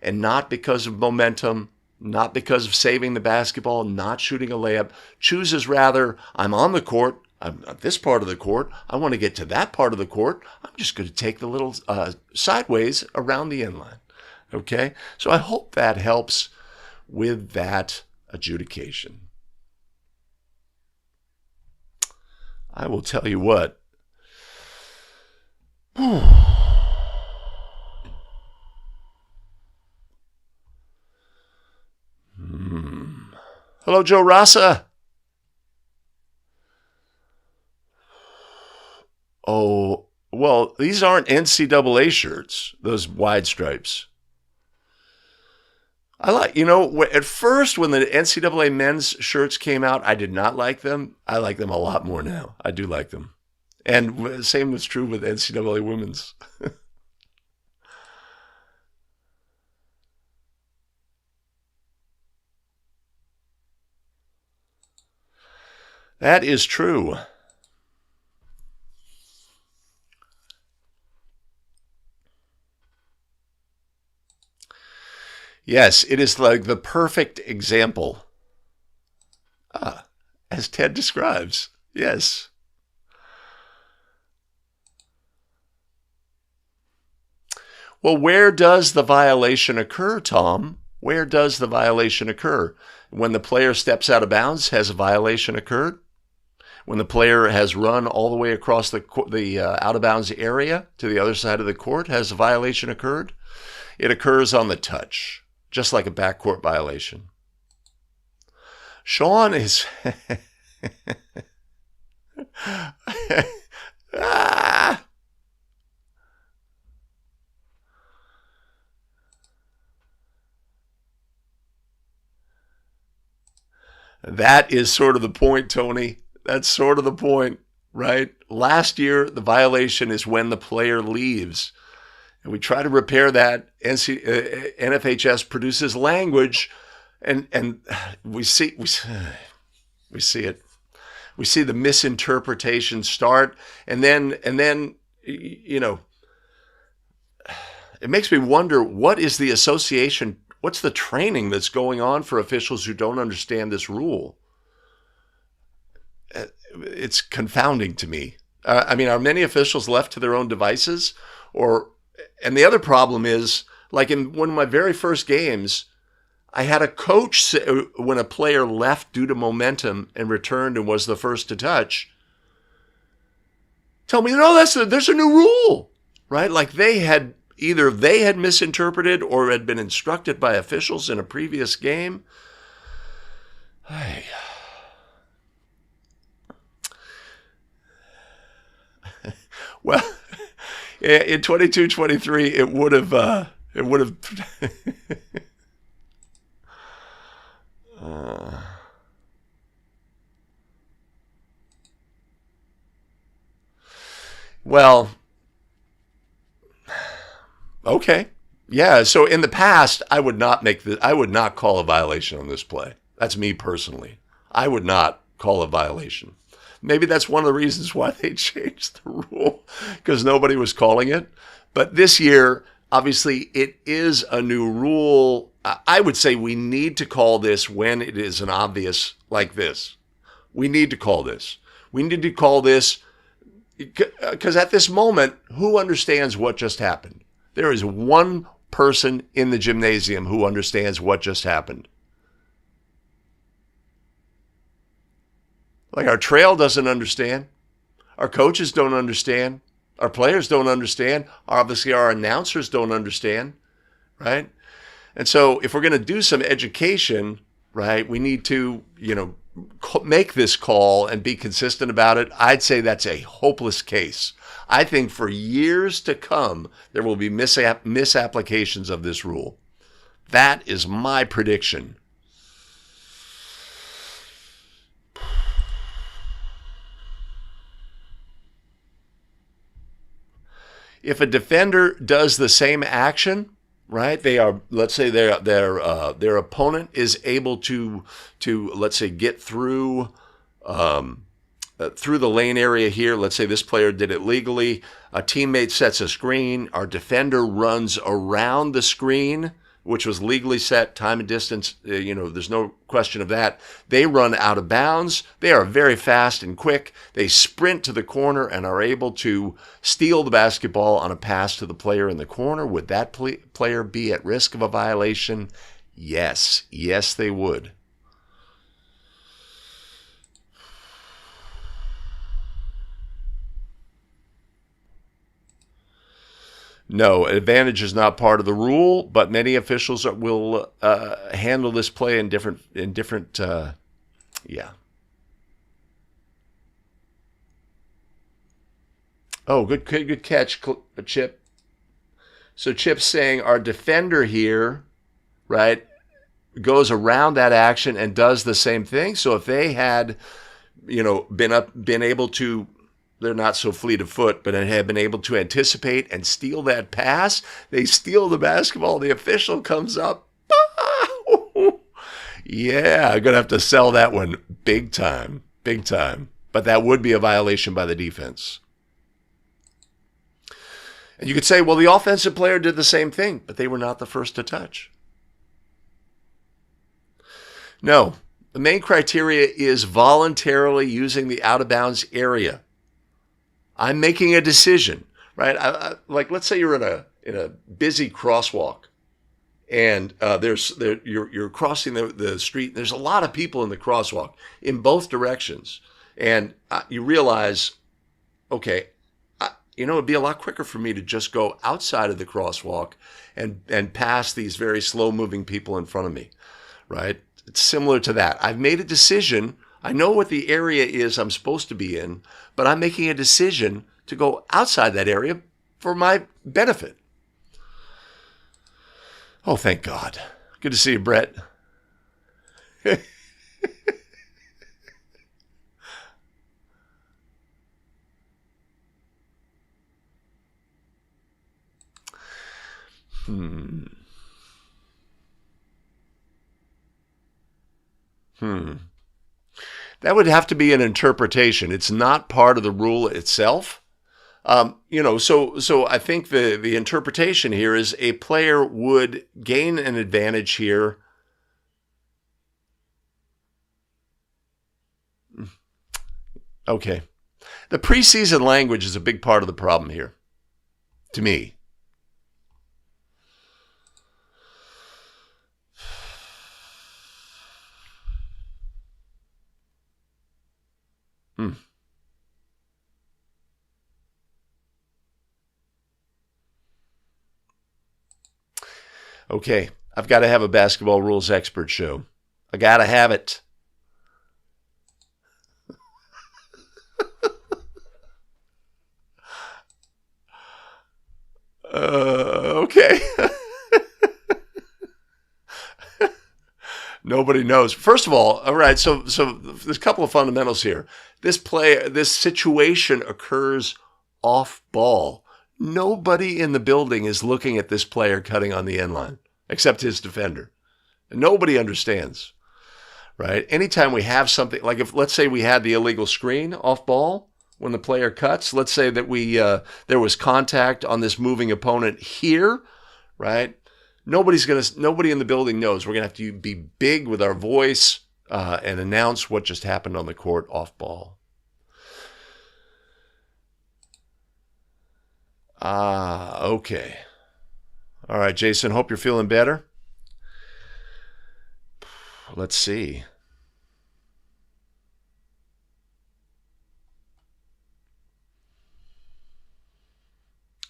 and not because of momentum, not because of saving the basketball, not shooting a layup, chooses rather, I'm on the court, I'm at this part of the court, I want to get to that part of the court, I'm just going to take the little sideways around the inline. Okay? So I hope that helps with that adjudication. I will tell you what. Hello, Joe Rasa. Oh, well, these aren't NCAA shirts, those wide stripes. I like, at first when the NCAA men's shirts came out, I did not like them. I like them a lot more now. I do like them. And the same was true with NCAA women's. That is true. Yes, it is like the perfect example. As Ted describes. Yes. Well, where does the violation occur, Tom? Where does the violation occur? When the player steps out of bounds, has a violation occurred? When the player has run all the way across the out-of-bounds area to the other side of the court, has a violation occurred? It occurs on the touch, just like a backcourt violation. Sean is... That is sort of the point, Tony. That's sort of the point, right? Last year, the violation is when the player leaves. and we try to repair that. NFHS produces language, and we see it. We see the misinterpretation start, and then you know, it makes me wonder, what is the association? What's the training that's going on for officials who don't understand this rule? It's confounding to me. I mean, are many officials left to their own devices? And the other problem is, like in one of my very first games, I had a coach say, when a player left due to momentum and returned and was the first to touch, tell me, no, there's a new rule, right? Like either they had misinterpreted or had been instructed by officials in a previous game. Hey. Well, in 22-23, it would have. Well, okay, yeah. So in the past, I would not call a violation on this play. That's me personally. I would not call a violation. Maybe that's one of the reasons why they changed the rule, because nobody was calling it. But this year, obviously, it is a new rule. I would say we need to call this when it is an obvious like this. We need to call this. We need to call this because at this moment, who understands what just happened? There is one person in the gymnasium who understands what just happened. Like, our trail doesn't understand. Our coaches don't understand. Our players don't understand. Obviously, our announcers don't understand, right? And so if we're going to do some education, right, we need to, make this call and be consistent about it. I'd say that's a hopeless case. I think for years to come, there will be misapplications of this rule. That is my prediction. If a defender does the same action, right? Let's say their opponent is able to let's say get through the lane area here. Let's say this player did it legally. A teammate sets a screen. Our defender runs around the screen, which was legally set, time and distance. There's no question of that. They run out of bounds. They are very fast and quick. They sprint to the corner and are able to steal the basketball on a pass to the player in the corner. Would that player be at risk of a violation? Yes. Yes, they would. No, advantage is not part of the rule, but many officials will handle this play in different. Yeah. Oh, good catch, Chip. So Chip's saying our defender here, right, goes around that action and does the same thing. So if they had, been able to. They're not so fleet of foot, but have been able to anticipate and steal that pass. They steal the basketball. The official comes up. Yeah, I'm going to have to sell that one big time. Big time. But that would be a violation by the defense. And you could say, well, the offensive player did the same thing, but they were not the first to touch. No, the main criteria is voluntarily using the out-of-bounds area. I'm making a decision, right? Like, let's say you're in a busy crosswalk, and you're crossing the street. There's a lot of people in the crosswalk in both directions, and you realize, okay, it'd be a lot quicker for me to just go outside of the crosswalk and pass these very slow-moving people in front of me, right? It's similar to that. I've made a decision. I know what the area is I'm supposed to be in, but I'm making a decision to go outside that area for my benefit. Oh, thank God. Good to see you, Brett. That would have to be an interpretation. It's not part of the rule itself. So I think the interpretation here is a player would gain an advantage here. Okay. The preseason language is a big part of the problem here, to me. Okay, I've got to have a basketball rules expert show. I got to have it. Okay. Nobody knows. First of all right, so there's a couple of fundamentals here. This situation occurs off ball. Nobody in the building is looking at this player cutting on the end line, except his defender. Nobody understands, right? Anytime we have something, like if, let's say we had the illegal screen off ball when the player cuts, let's say that there was contact on this moving opponent here, right? Nobody in the building knows. We're going to have to be big with our voice and announce what just happened on the court off ball. Okay. All right, Jason, hope you're feeling better. Let's see.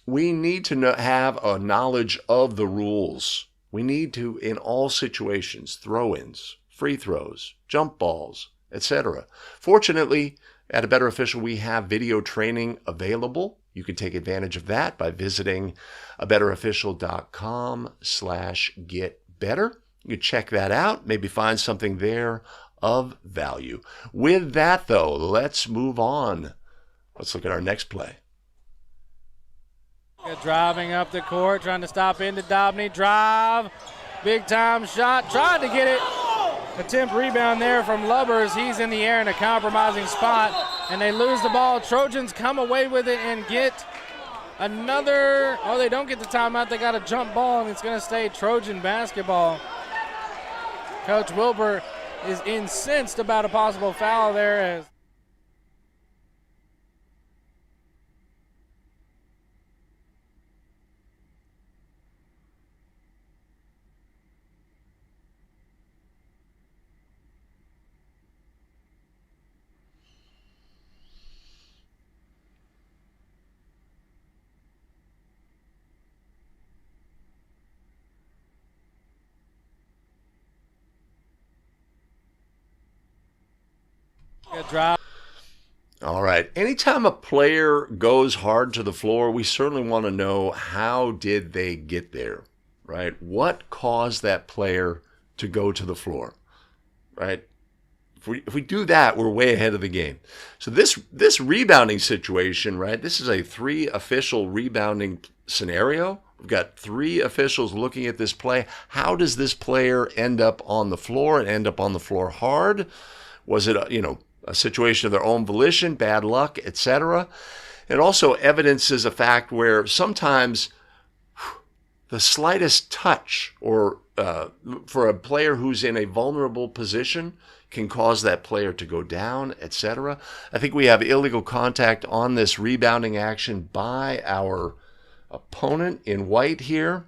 We need to have a knowledge of the rules. We need to, in all situations, throw-ins, free throws, jump balls, etc. Fortunately, at A Better Official, we have video training available. You can take advantage of that by visiting abetterofficial.com/getbetter. You can check that out, maybe find something there of value. With that, though, let's move on. Let's look at our next play. Driving up the court, trying to stop into Dobney. Drive, big time shot, tried to get it. Attempt rebound there from Lubbers. He's in the air in a compromising spot, and they lose the ball. Trojans come away with it and get another. Oh, they don't get the timeout. They got a jump ball, and it's going to stay Trojan basketball. Coach Wilbur is incensed about a possible foul there as drive. All right. Anytime a player goes hard to the floor, we certainly want to know how did they get there, right? What caused that player to go to the floor, right? If we do that, we're way ahead of the game. So this rebounding situation, right? This is a 3 official rebounding scenario. We've got 3 officials looking at this play. How does this player end up on the floor and end up on the floor hard? Was it, a situation of their own volition, bad luck, etc.? It also evidences a fact where sometimes the slightest touch or for a player who's in a vulnerable position can cause that player to go down, etc. I think we have illegal contact on this rebounding action by our opponent in white here.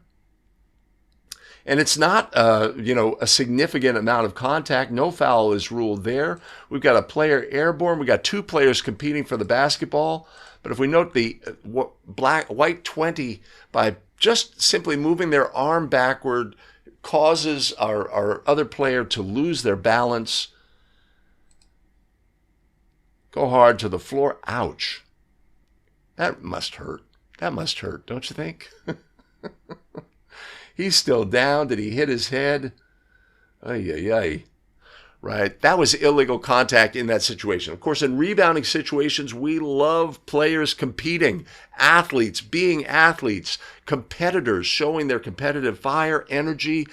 And it's not, a significant amount of contact. No foul is ruled there. We've got a player airborne. We've got 2 players competing for the basketball. But if we note the white 20, by just simply moving their arm backward, causes our other player to lose their balance. Go hard to the floor. Ouch. That must hurt. That must hurt, don't you think? He's still down. Did he hit his head? Ay, ay, ay. right? That was illegal contact in that situation. Of course, in rebounding situations, we love players competing, athletes being athletes, competitors showing their competitive fire, energy,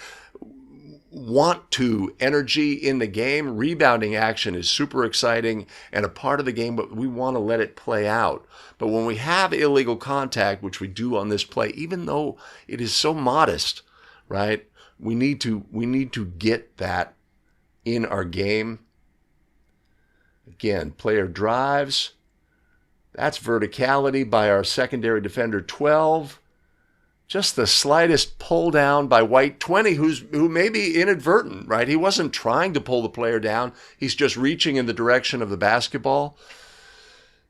energy in the game. Rebounding action is super exciting and a part of the game, but we want to let it play out. But when we have illegal contact, which we do on this play, even though it is so modest, right? We need to get that in our game. Again, player drives. That's verticality by our secondary defender 12. Just the slightest pull down by White 20, who may be inadvertent, right? He wasn't trying to pull the player down. He's just reaching in the direction of the basketball.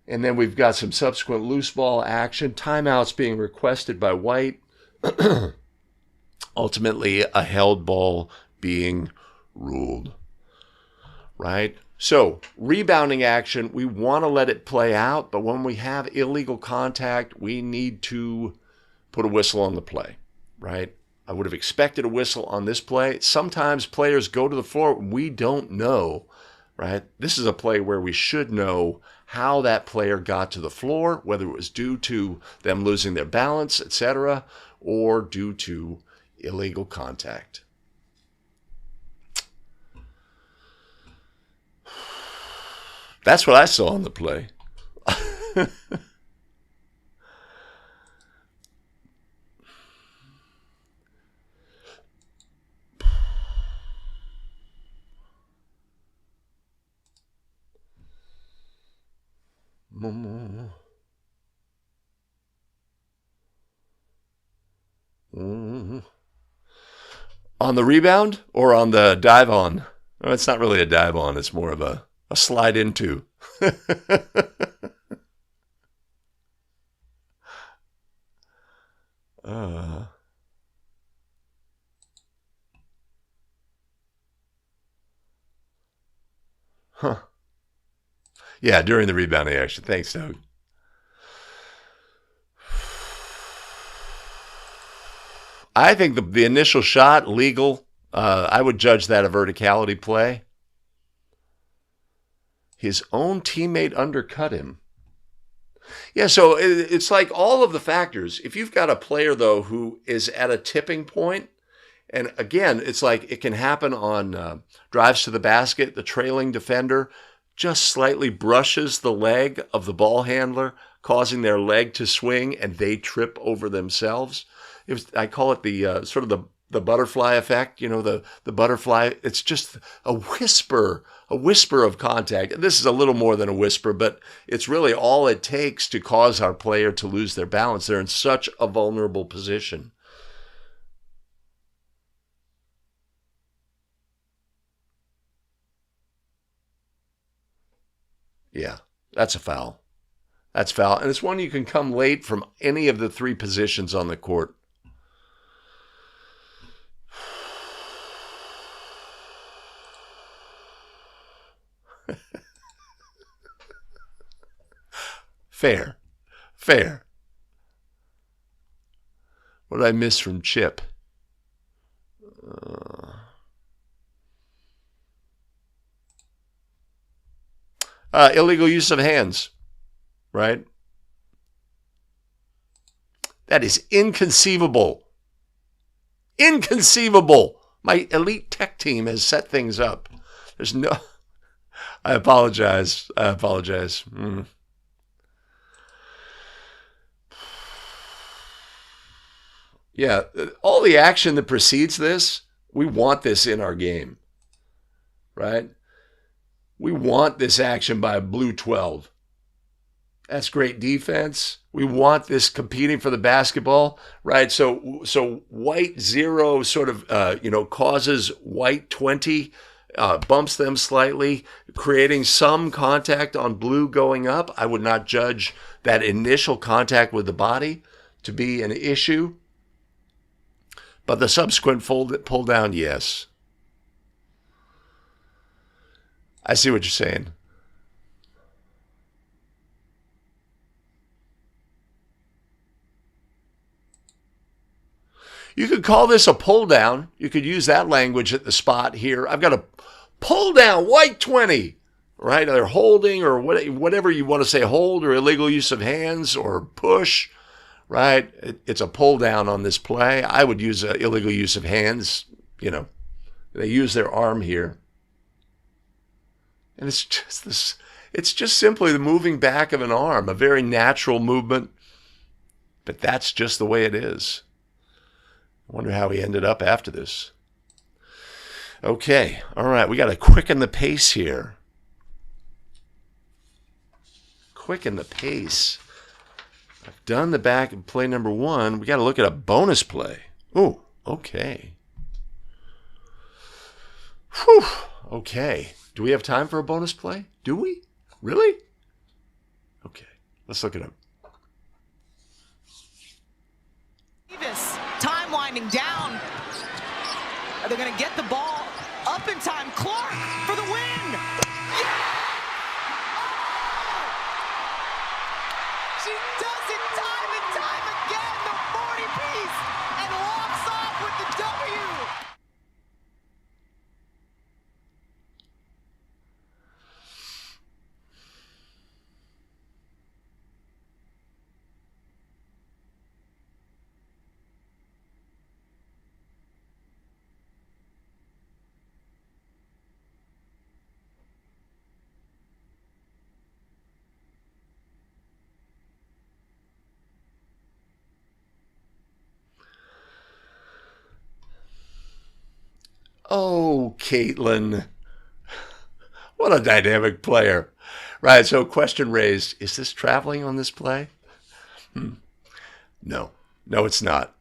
And then we've got some subsequent loose ball action. Timeouts being requested by White. Ultimately, a held ball being ruled. Right? So, rebounding action, we want to let it play out, but when we have illegal contact, we need to put a whistle on the play, right? I would have expected a whistle on this play. Sometimes players go to the floor, we don't know, right? This is a play where we should know how that player got to the floor, whether it was due to them losing their balance, etc., or due to illegal contact. That's what I saw on the play. On the rebound or on the dive on? No, it's not really a dive on. It's more of a slide into. Yeah, during the rebounding action. Thanks, Doug. I think the initial shot, legal. I would judge that a verticality play. His own teammate undercut him. Yeah, so it's like all of the factors. If you've got a player, though, who is at a tipping point, and again, it's like it can happen on drives to the basket, the trailing defender just slightly brushes the leg of the ball handler, causing their leg to swing, and they trip over themselves. I call it the sort of the butterfly effect. You know, the butterfly. It's just a whisper of contact. This is a little more than a whisper, but it's really all it takes to cause our player to lose their balance. They're in such a vulnerable position. Yeah, that's a foul. That's foul. And it's one you can come late from any of the three positions on the court. Fair. What did I miss from Chip? Illegal use of hands, right? That is inconceivable. Inconceivable. My elite tech team has set things up. There's no... I apologize. Yeah, all the action that precedes this, we want this in our game, right? We want this action by blue 12. That's great defense. We want this competing for the basketball, right? So white 0 sort of, causes white 20, bumps them slightly, creating some contact on blue going up. I would not judge that initial contact with the body to be an issue. But the subsequent pull down, yes. I see what you're saying. You could call this a pull down. You could use that language at the spot here. I've got a pull down, white 20, right? They're holding or whatever you want to say, hold or illegal use of hands or push, right? It's a pull down on this play. I would use illegal use of hands. They use their arm here. And it's just simply the moving back of an arm, a very natural movement. But that's just the way it is. I wonder how he ended up after this. Okay, all right, we got to quicken the pace here. Quicken the pace. I've done the back of play number 1. We got to look at a bonus play. Ooh, okay. Whew, okay. Do we have time for a bonus play? Do we? Really? Okay, let's look at him. Time winding down. Are they going to get the ball up in time? Clark for the win. She does it time and time again, the 40-piece, and walks off with the W. Oh, Caitlin. What a dynamic player. Right, so question raised, is this traveling on this play? No, it's not.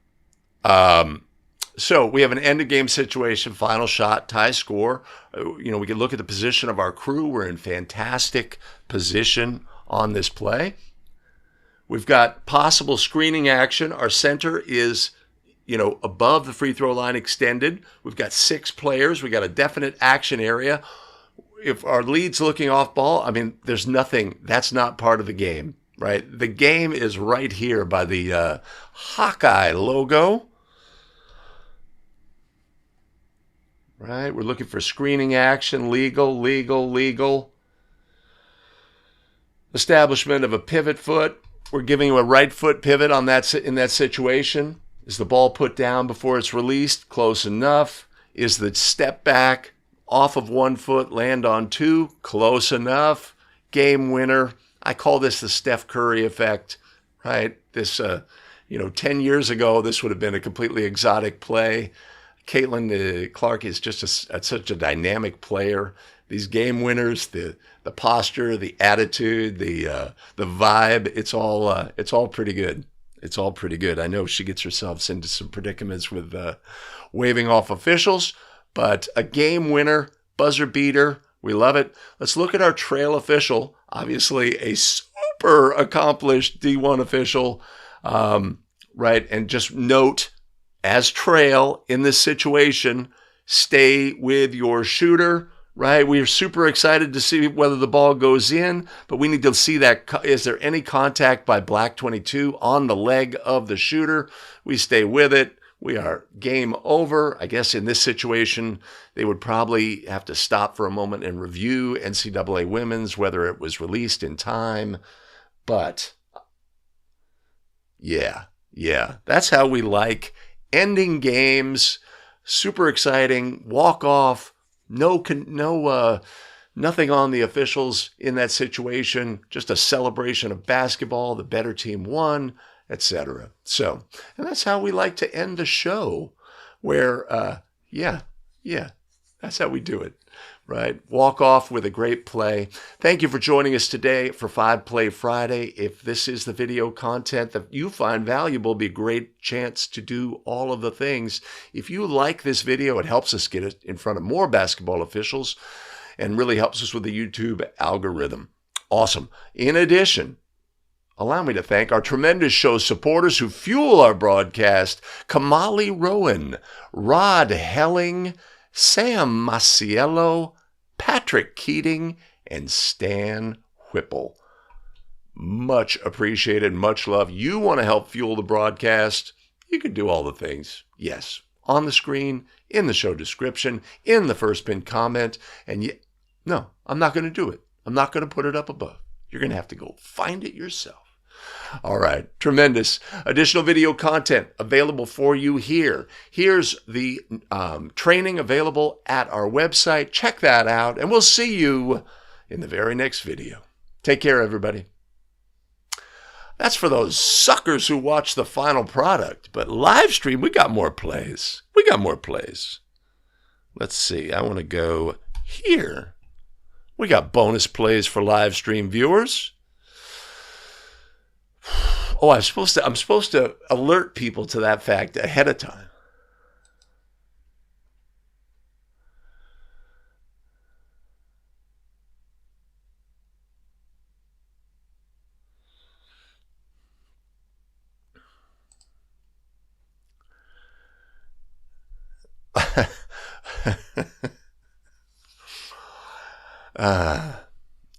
So we have an end of game situation, final shot, tie score. We can look at the position of our crew. We're in fantastic position on this play. We've got possible screening action. Our center is above the free throw line extended. We've got 6 players. We got a definite action area. If our lead's looking off ball, there's nothing. That's not part of the game, right? The game is right here by the Hawkeye logo, right? We're looking for screening action, legal. Establishment of a pivot foot. We're giving you a right foot pivot in that situation. Is the ball put down before it's released? Close enough. Is the step back off of 1 foot, land on 2? Close enough. Game winner. I call this the Steph Curry effect, right? This, 10 years ago, this would have been a completely exotic play. Caitlin Clark is just such a dynamic player. These game winners, the posture, the attitude, the vibe, it's all pretty good. It's all pretty good. I know she gets herself into some predicaments with waving off officials, but a game winner, buzzer beater, we love it. Let's look at our trail official. Obviously, a super accomplished D1 official, right? And just note, as trail in this situation, stay with your shooter. Right, we're super excited to see whether the ball goes in, but we need to see that. Is there any contact by Black 22 on the leg of the shooter? We stay with it. We are game over. I guess in this situation, they would probably have to stop for a moment and review NCAA women's, whether it was released in time. But yeah, that's how we like ending games. Super exciting. Walk off. Nothing on the officials in that situation. Just a celebration of basketball. The better team won, etc. So, and that's how we like to end the show. Where, that's how we do it, right? Walk off with a great play. Thank you for joining us today for 5 Play Friday. If this is the video content that you find valuable, it'd be a great chance to do all of the things. If you like this video, it helps us get it in front of more basketball officials and really helps us with the YouTube algorithm. Awesome. In addition, allow me to thank our tremendous show supporters who fuel our broadcast: Kamali Rowan, Rod Helling, Sam Maciello, Patrick Keating, and Stan Whipple. Much appreciated, much love. You want to help fuel the broadcast? You can do all the things. Yes, on the screen, in the show description, in the first pinned comment. And no, I'm not going to do it. I'm not going to put it up above. You're going to have to go find it yourself. All right, tremendous. Additional video content available for you here. Here's the training available at our website. Check that out, and we'll see you in the very next video. Take care, everybody. That's for those suckers who watch the final product. But live stream, we got more plays. We got more plays. Let's see. I want to go here. We got bonus plays for live stream viewers. Oh, I'm supposed to alert people to that fact ahead of time.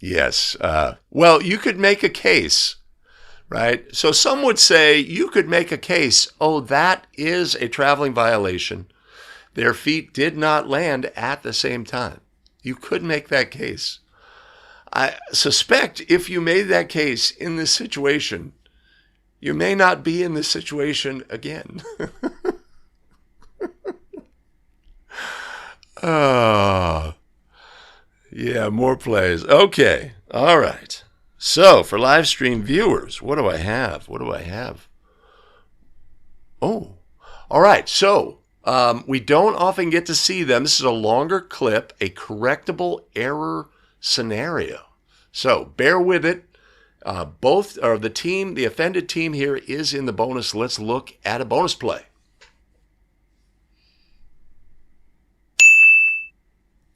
Yes. Well, you could make a case, right? So some would say you could make a case, oh, that is a traveling violation. Their feet did not land at the same time. You could make that case. I suspect if you made that case in this situation, you may not be in this situation again. Oh, yeah, more plays. Okay, all right. So for live stream viewers, what do I have? What do I have? Oh, all right. So we don't often get to see them. This is a longer clip, a correctable error scenario. So bear with it. Both or the team, the offended team here is in the bonus. Let's look at a bonus play.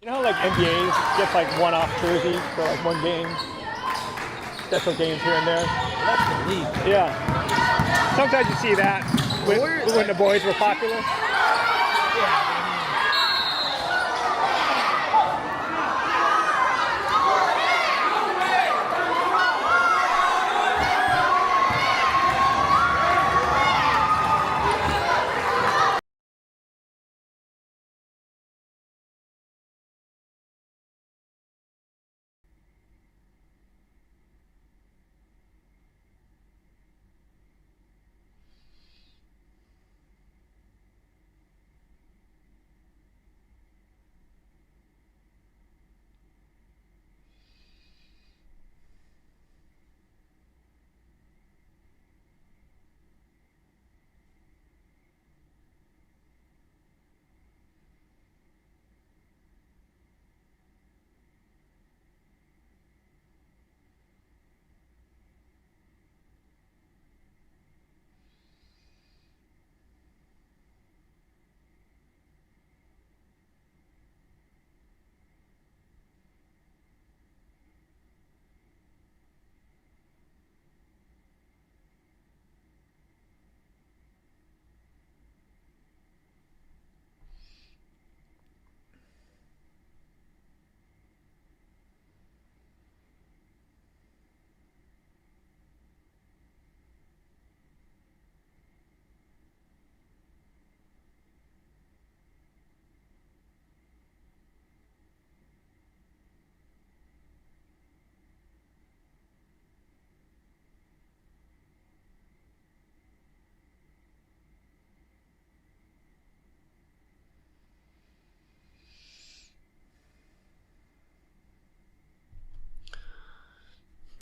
You know how like NBA gets like one-off jerseys for like one game, special games here and there. That's the league. Yeah. Sometimes you see that when the boys were popular.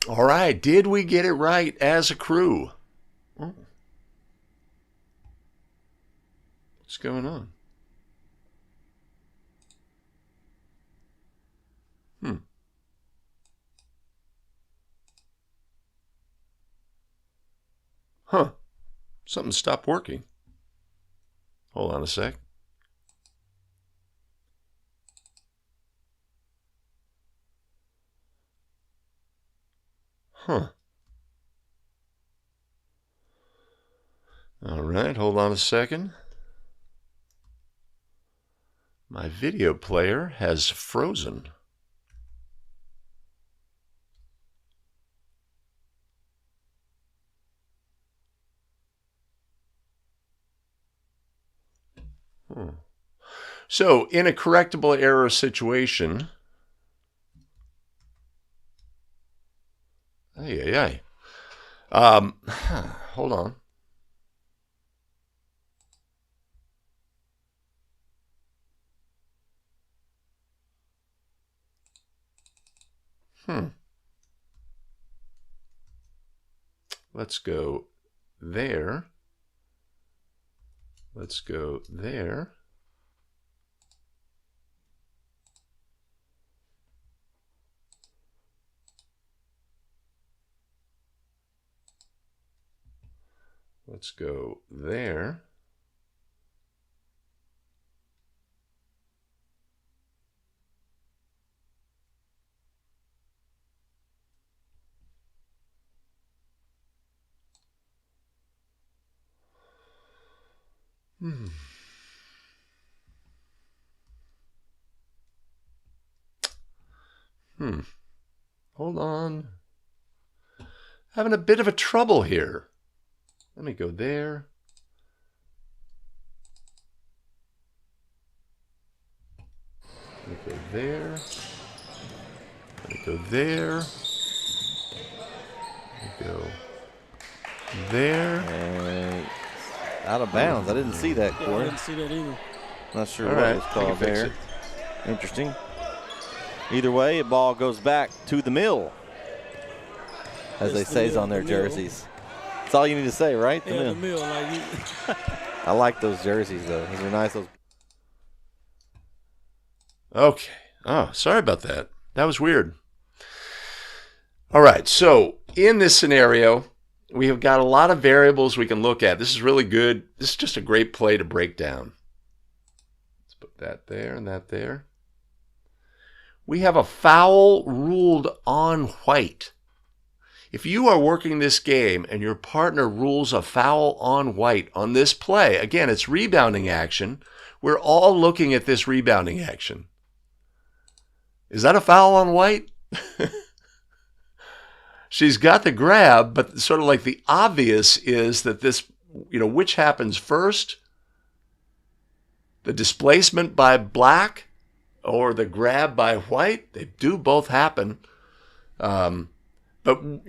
All right, did we get it right as a crew? Oh. What's going on? Huh. Something stopped working. Hold on a sec. Huh. All right, hold on a second. My video player has frozen. So in a correctable error situation, hold on. Let's go there. Let's go there. Let's go there. Hold on. Having a bit of a trouble here. Let me go there. Let me go there. Let me go there. Let me go there. And out of bounds. I didn't see that, Yeah, I Corey. didn't see that either. Not sure All what right, was we called can fix there. it. Interesting. Either way, the ball goes back to the mill, as they Yes, the say mill, on their the mill. jerseys. That's all you need to say, right? The Yeah, mill. the mill. Like you, I like those jerseys, though. Those are nice. Those. Okay. Oh, sorry about that. That was weird. All right. So in this scenario, we have got a lot of variables we can look at. This is really good. This is just a great play to break down. Let's put that there and that there. We have a foul ruled on white. If you are working this game and your partner rules a foul on white on this play, again, it's rebounding action. We're all looking at this rebounding action. Is that a foul on white? She's got the grab, but sort of like the obvious is that this, which happens first? The displacement by black or the grab by white? They do both happen. But, what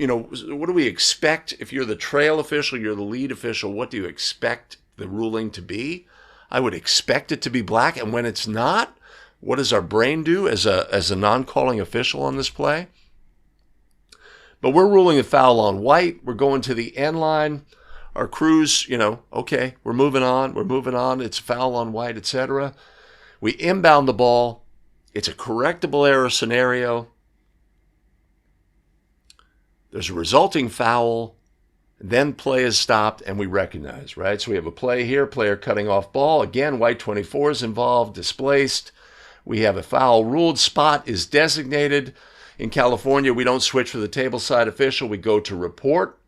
do we expect? If you're the trail official, you're the lead official, what do you expect the ruling to be? I would expect it to be black. And when it's not, what does our brain do as a non-calling official on this play? But we're ruling a foul on white. We're going to the end line. Our crew's, okay, we're moving on. It's a foul on white, etc. We inbound the ball. It's a correctable error scenario. There's a resulting foul. Then play is stopped and we recognize, right? So we have a play here, player cutting off ball. Again, white 24 is involved, displaced. We have a foul ruled, spot is designated. In California, we don't switch for the tableside official. We go to report.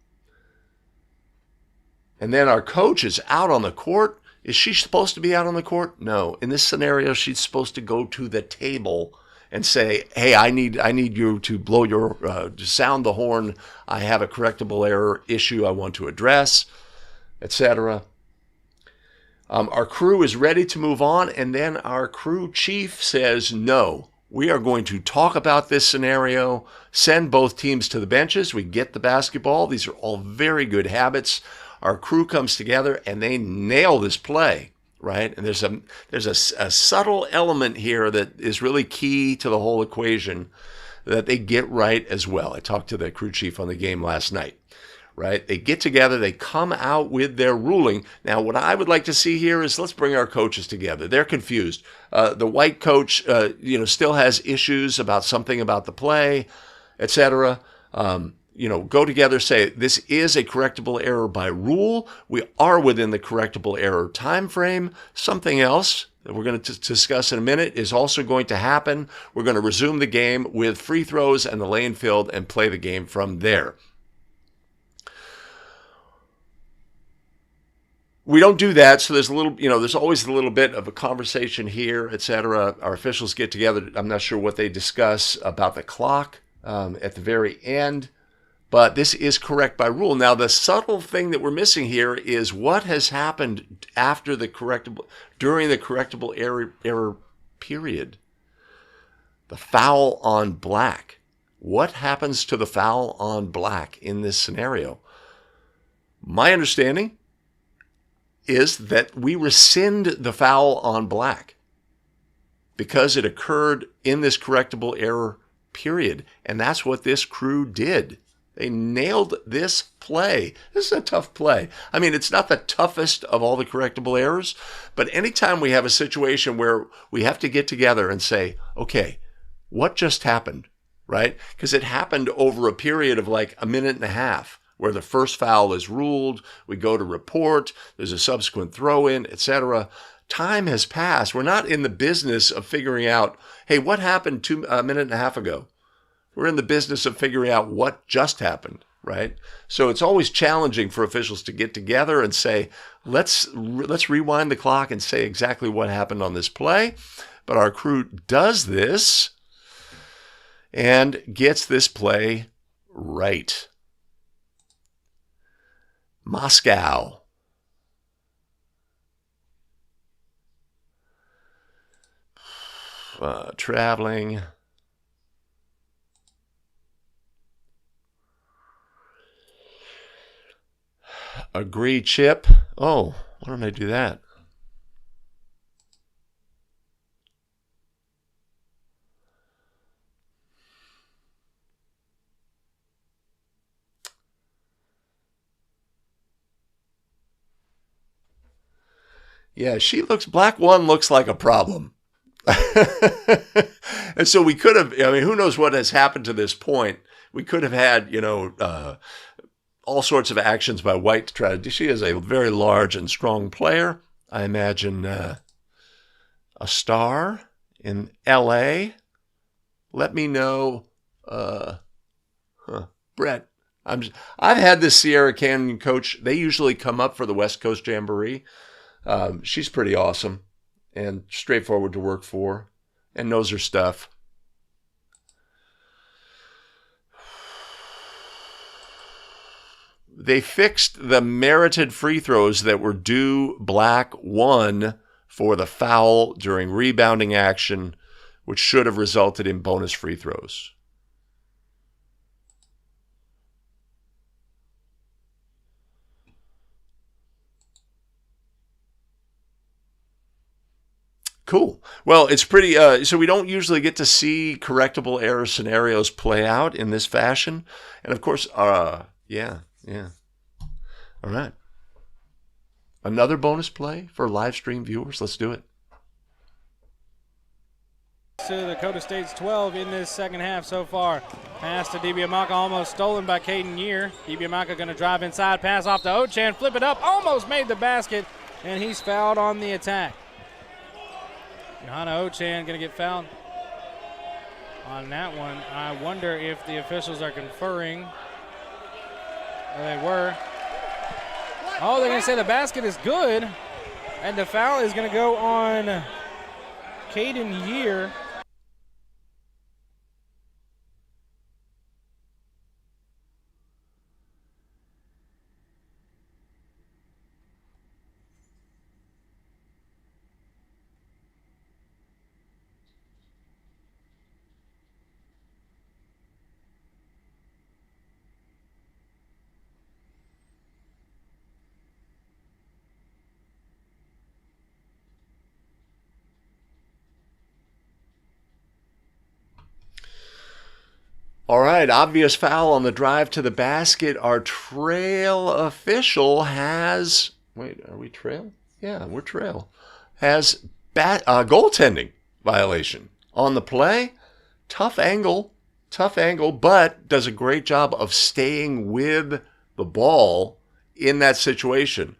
And then our coach is out on the court. Is she supposed to be out on the court? No. In this scenario, she's supposed to go to the table and say, hey, I need you to blow to sound the horn. I have a correctable error issue I want to address, etc. Our crew is ready to move on, and then our crew chief says, no, we are going to talk about this scenario, send both teams to the benches. We get the basketball. These are all very good habits. Our crew comes together, and they nail this play, right? And there's a subtle element here that is really key to the whole equation that they get right as well. I talked to the crew chief on the game last night. Right? They get together, they come out with their ruling. Now, what I would like to see here is let's bring our coaches together. They're confused. The white coach, still has issues about something about the play, etc. Go together, say this is a correctable error by rule. We are within the correctable error time frame. Something else that we're going to discuss in a minute is also going to happen. We're going to resume the game with free throws and the lane field and play the game from there. We don't do that, so there's a little, there's always a little bit of a conversation here, etc. Our officials get together. I'm not sure what they discuss about the clock at the very end, But this is correct by rule. Now, the subtle thing that we're missing here is what has happened after the correctable, during the correctable error period. The foul on black. What happens to the foul on black in this scenario? My understanding is that we rescind the foul on black because it occurred in this correctable error period. And that's what this crew did. They nailed this play. This is a tough play. I mean, it's not the toughest of all the correctable errors, but anytime we have a situation where we have to get together and say, okay, what just happened, right? Because it happened over a period of like a minute and a half where the first foul is ruled, we go to report, there's a subsequent throw-in, etc. Time has passed. We're not in the business of figuring out, hey, what happened a minute and a half ago? We're in the business of figuring out what just happened, right? So it's always challenging for officials to get together and say, let's rewind the clock and say exactly what happened on this play. But our crew does this and gets this play right. Moscow. Traveling. Agree, Chip. Oh, why don't I do that? Yeah, black one looks like a problem. And so we could have, I mean, who knows what has happened to this point. We could have had, all sorts of actions by white to try to, she is a very large and strong player. I imagine a star in LA. Let me know, Brett. I've had this Sierra Canyon coach. They usually come up for the West Coast Jamboree. She's pretty awesome and straightforward to work for and knows her stuff. They fixed the merited free throws that were due black one for the foul during rebounding action, which should have resulted in bonus free throws. Cool. Well, it's pretty, so we don't usually get to see correctable error scenarios play out in this fashion. And of course, yeah. All right. Another bonus play for live stream viewers. Let's do it. To Dakota State's 12 in this second half so far. Pass to Dibiamaka, almost stolen by Caden Year. Dibiamaka going to drive inside, pass off to Ochan, flip it up, almost made the basket, and he's fouled on the attack. Johanna Ochan going to get fouled on that one. I wonder if the officials are conferring. Well, they were. Oh, they're going to say the basket is good, and the foul is going to go on Caden Year. All right, obvious foul on the drive to the basket. Our trail official has, wait, are we trail? Yeah, we're trail. Has goaltending violation on the play. Tough angle, but does a great job of staying with the ball in that situation.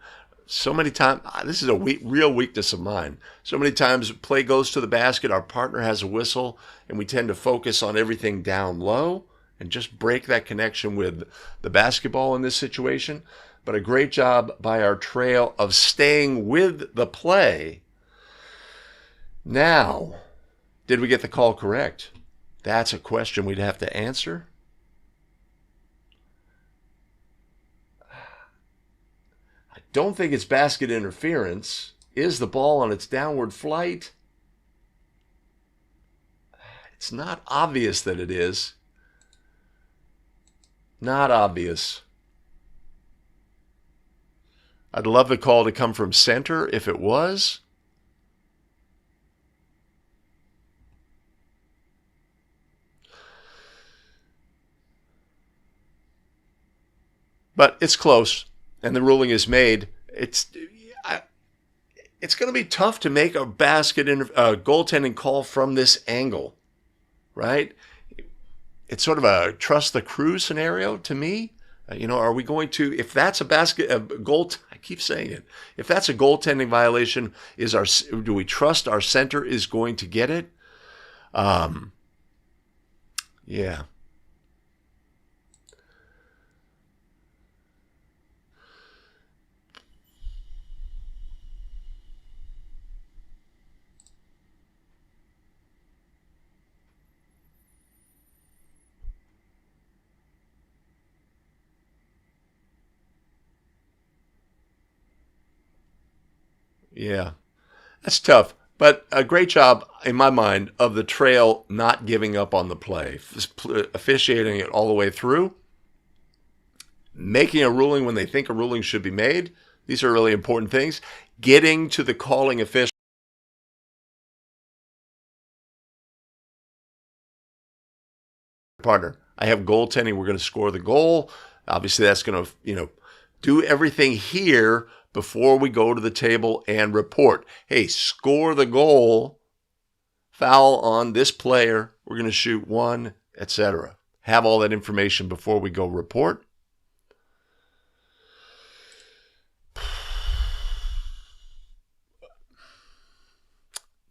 So many times, this is a real weakness of mine. So many times play goes to the basket, our partner has a whistle, and we tend to focus on everything down low and just break that connection with the basketball in this situation. But a great job by our trail of staying with the play. Now, did we get the call correct? That's a question we'd have to answer. don't think it's basket interference. Is the ball on its downward flight? It's not obvious that it is. Not obvious. I'd love the call to come from center if it was. But it's close, and the ruling is made. It's going to be tough to make a goaltending call from this angle, right? It's sort of a trust the crew scenario to me. Are we going to, if that's I keep saying it, if that's a goaltending violation, do we trust our center is going to get it? Yeah. Yeah, that's tough. But a great job, in my mind, of the Trail not giving up on the play, officiating it all the way through, making a ruling when they think a ruling should be made. These are really important things. Getting to the calling official. Partner, I have goaltending. We're going to score the goal. Obviously, that's going to, do everything here before we go to the table and report. Hey, score the goal, foul on this player, we're going to shoot one, etc. Have all that information before we go report.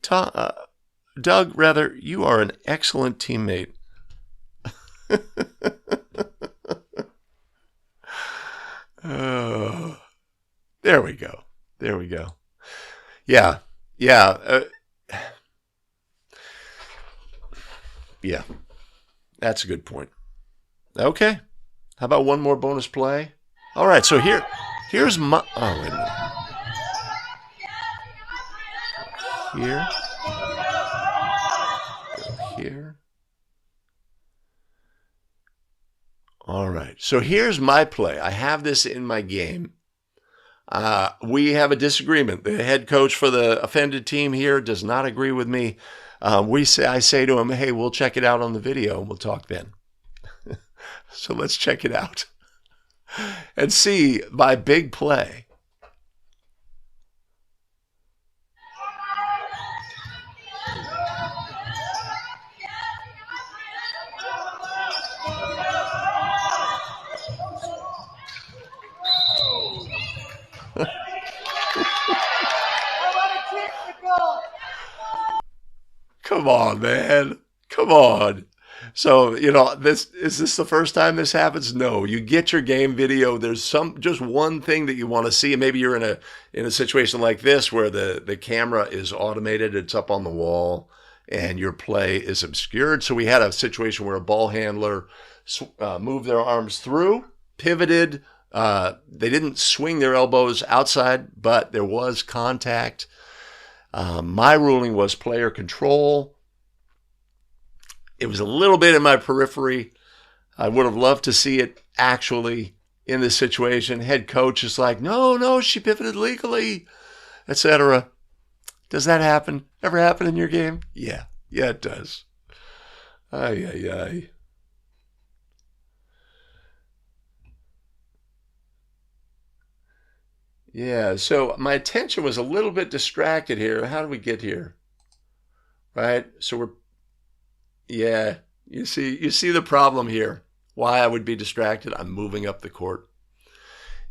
Doug, rather, you are an excellent teammate. Oh. There we go. There we go. Yeah. Yeah. Yeah. That's a good point. Okay. How about one more bonus play? All right. So here's my. Oh, wait a minute. Here. Go here. All right. So here's my play. I have this in my game. We have a disagreement. The head coach for the offended team here does not agree with me. I say to him, hey, we'll check it out on the video and we'll talk then. So let's check it out and see my big play. Come on, man. Come on. So, is this the first time this happens? No. You get your game video. There's just one thing that you want to see. And maybe you're in a situation like this where the camera is automated. It's up on the wall and your play is obscured. So we had a situation where a ball handler moved their arms through, pivoted. They didn't swing their elbows outside, but there was contact. My ruling was player control. It was a little bit in my periphery. I would have loved to see it actually in this situation. Head coach is like, no, she pivoted legally, etc. Does that happen? Ever happen in your game? Yeah, it does. Ay. Yeah, so my attention was a little bit distracted here. How did we get here? Right? So you see the problem here. Why I would be distracted? I'm moving up the court,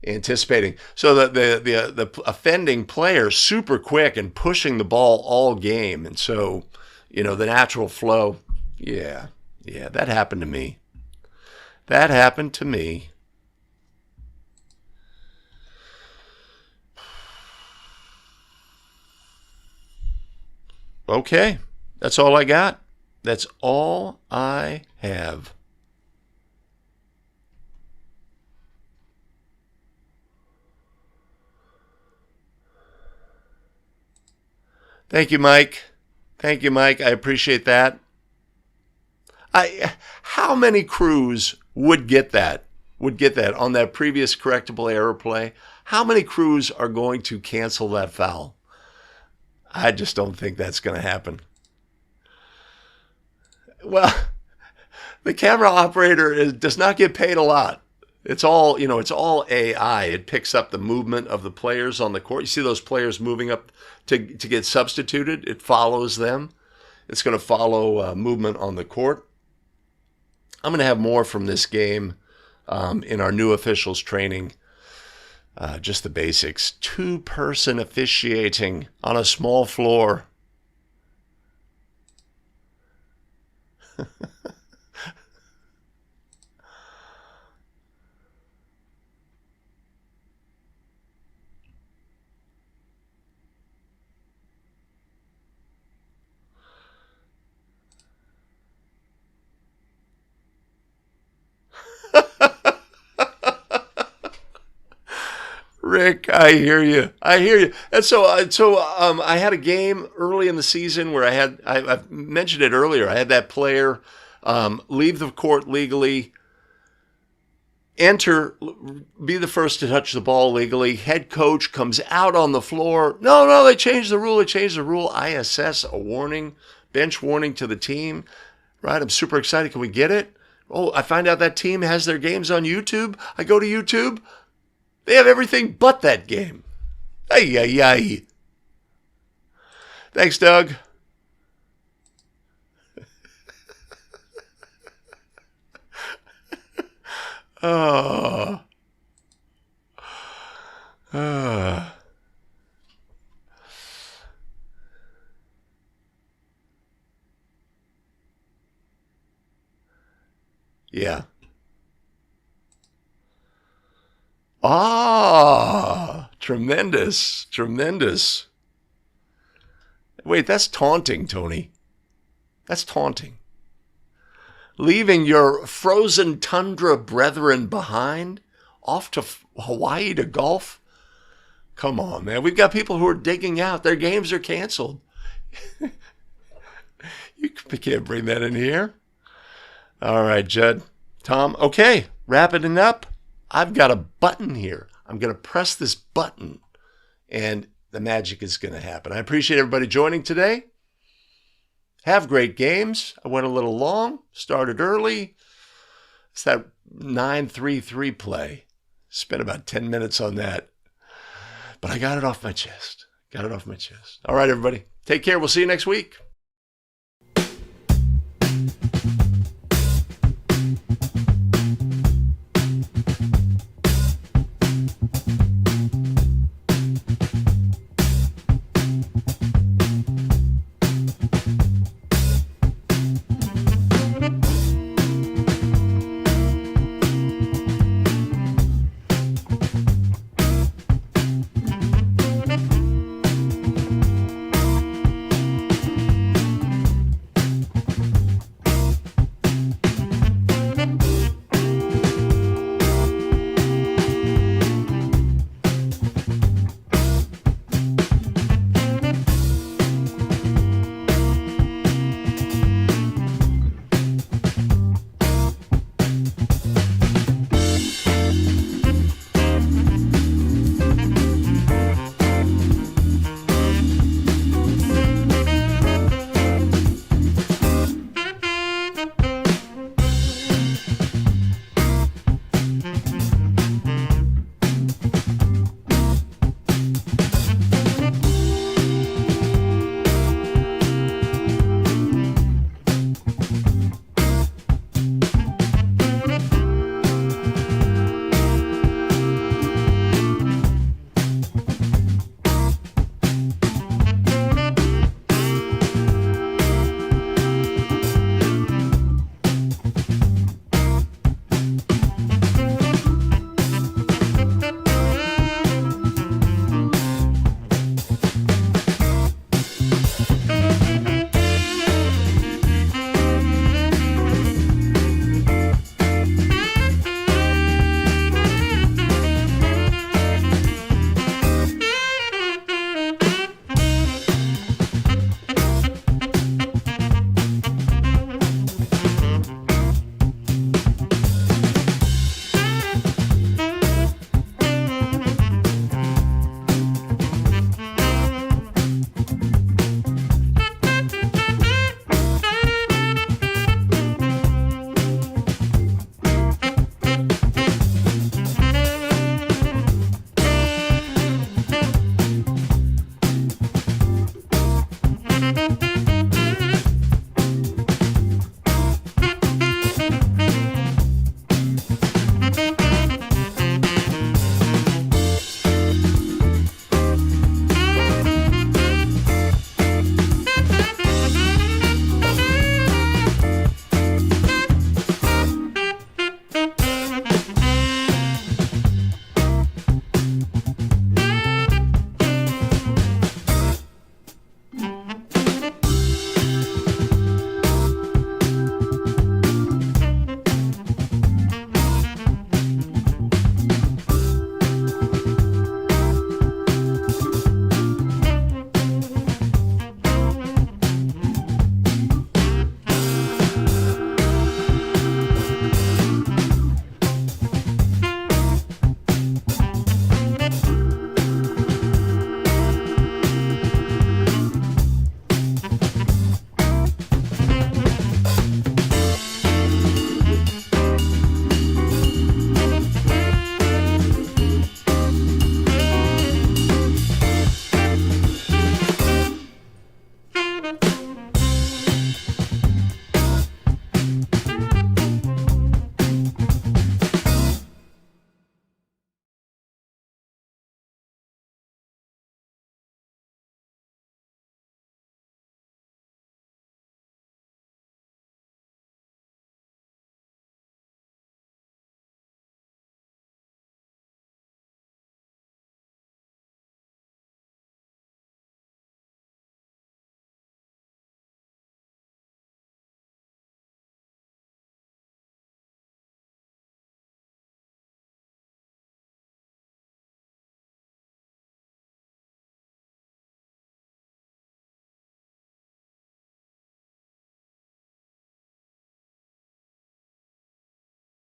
anticipating. So the offending player super quick and pushing the ball all game. And so, the natural flow. Yeah, that happened to me. Okay, that's all I got. That's all I have. Thank you, Mike. Thank you, Mike. I appreciate that. How many crews would get that? On that previous correctable error play? How many crews are going to cancel that foul? I just don't think that's going to happen. Well, the camera operator does not get paid a lot. It's all, it's all AI. It picks up the movement of the players on the court. You see those players moving up to get substituted? It follows them. It's going to follow movement on the court. I'm going to have more from this game in our new officials training. Just the basics. 2-person officiating on a small floor. Rick, I hear you. And so I had a game early in the season where I mentioned it earlier. I had that player leave the court legally, enter, be the first to touch the ball legally. Head coach comes out on the floor. No, they changed the rule. I assess a warning, bench warning to the team. Right, I'm super excited. Can we get it? Oh, I find out that team has their games on YouTube. I go to YouTube. They have everything but that game. Ay. Thanks, Doug. Oh. Yeah. Tremendous. Wait, that's taunting, Tony. That's taunting. Leaving your frozen tundra brethren behind, off to Hawaii to golf? Come on, man. We've got people who are digging out. Their games are canceled. You can't bring that in here. All right, Judd. Tom, okay, wrapping it up. I've got a button here. I'm going to press this button, and the magic is going to happen. I appreciate everybody joining today. Have great games. I went a little long, started early. It's that 9-3-3 play. Spent about 10 minutes on that. But I got it off my chest. All right, everybody. Take care. We'll see you next week.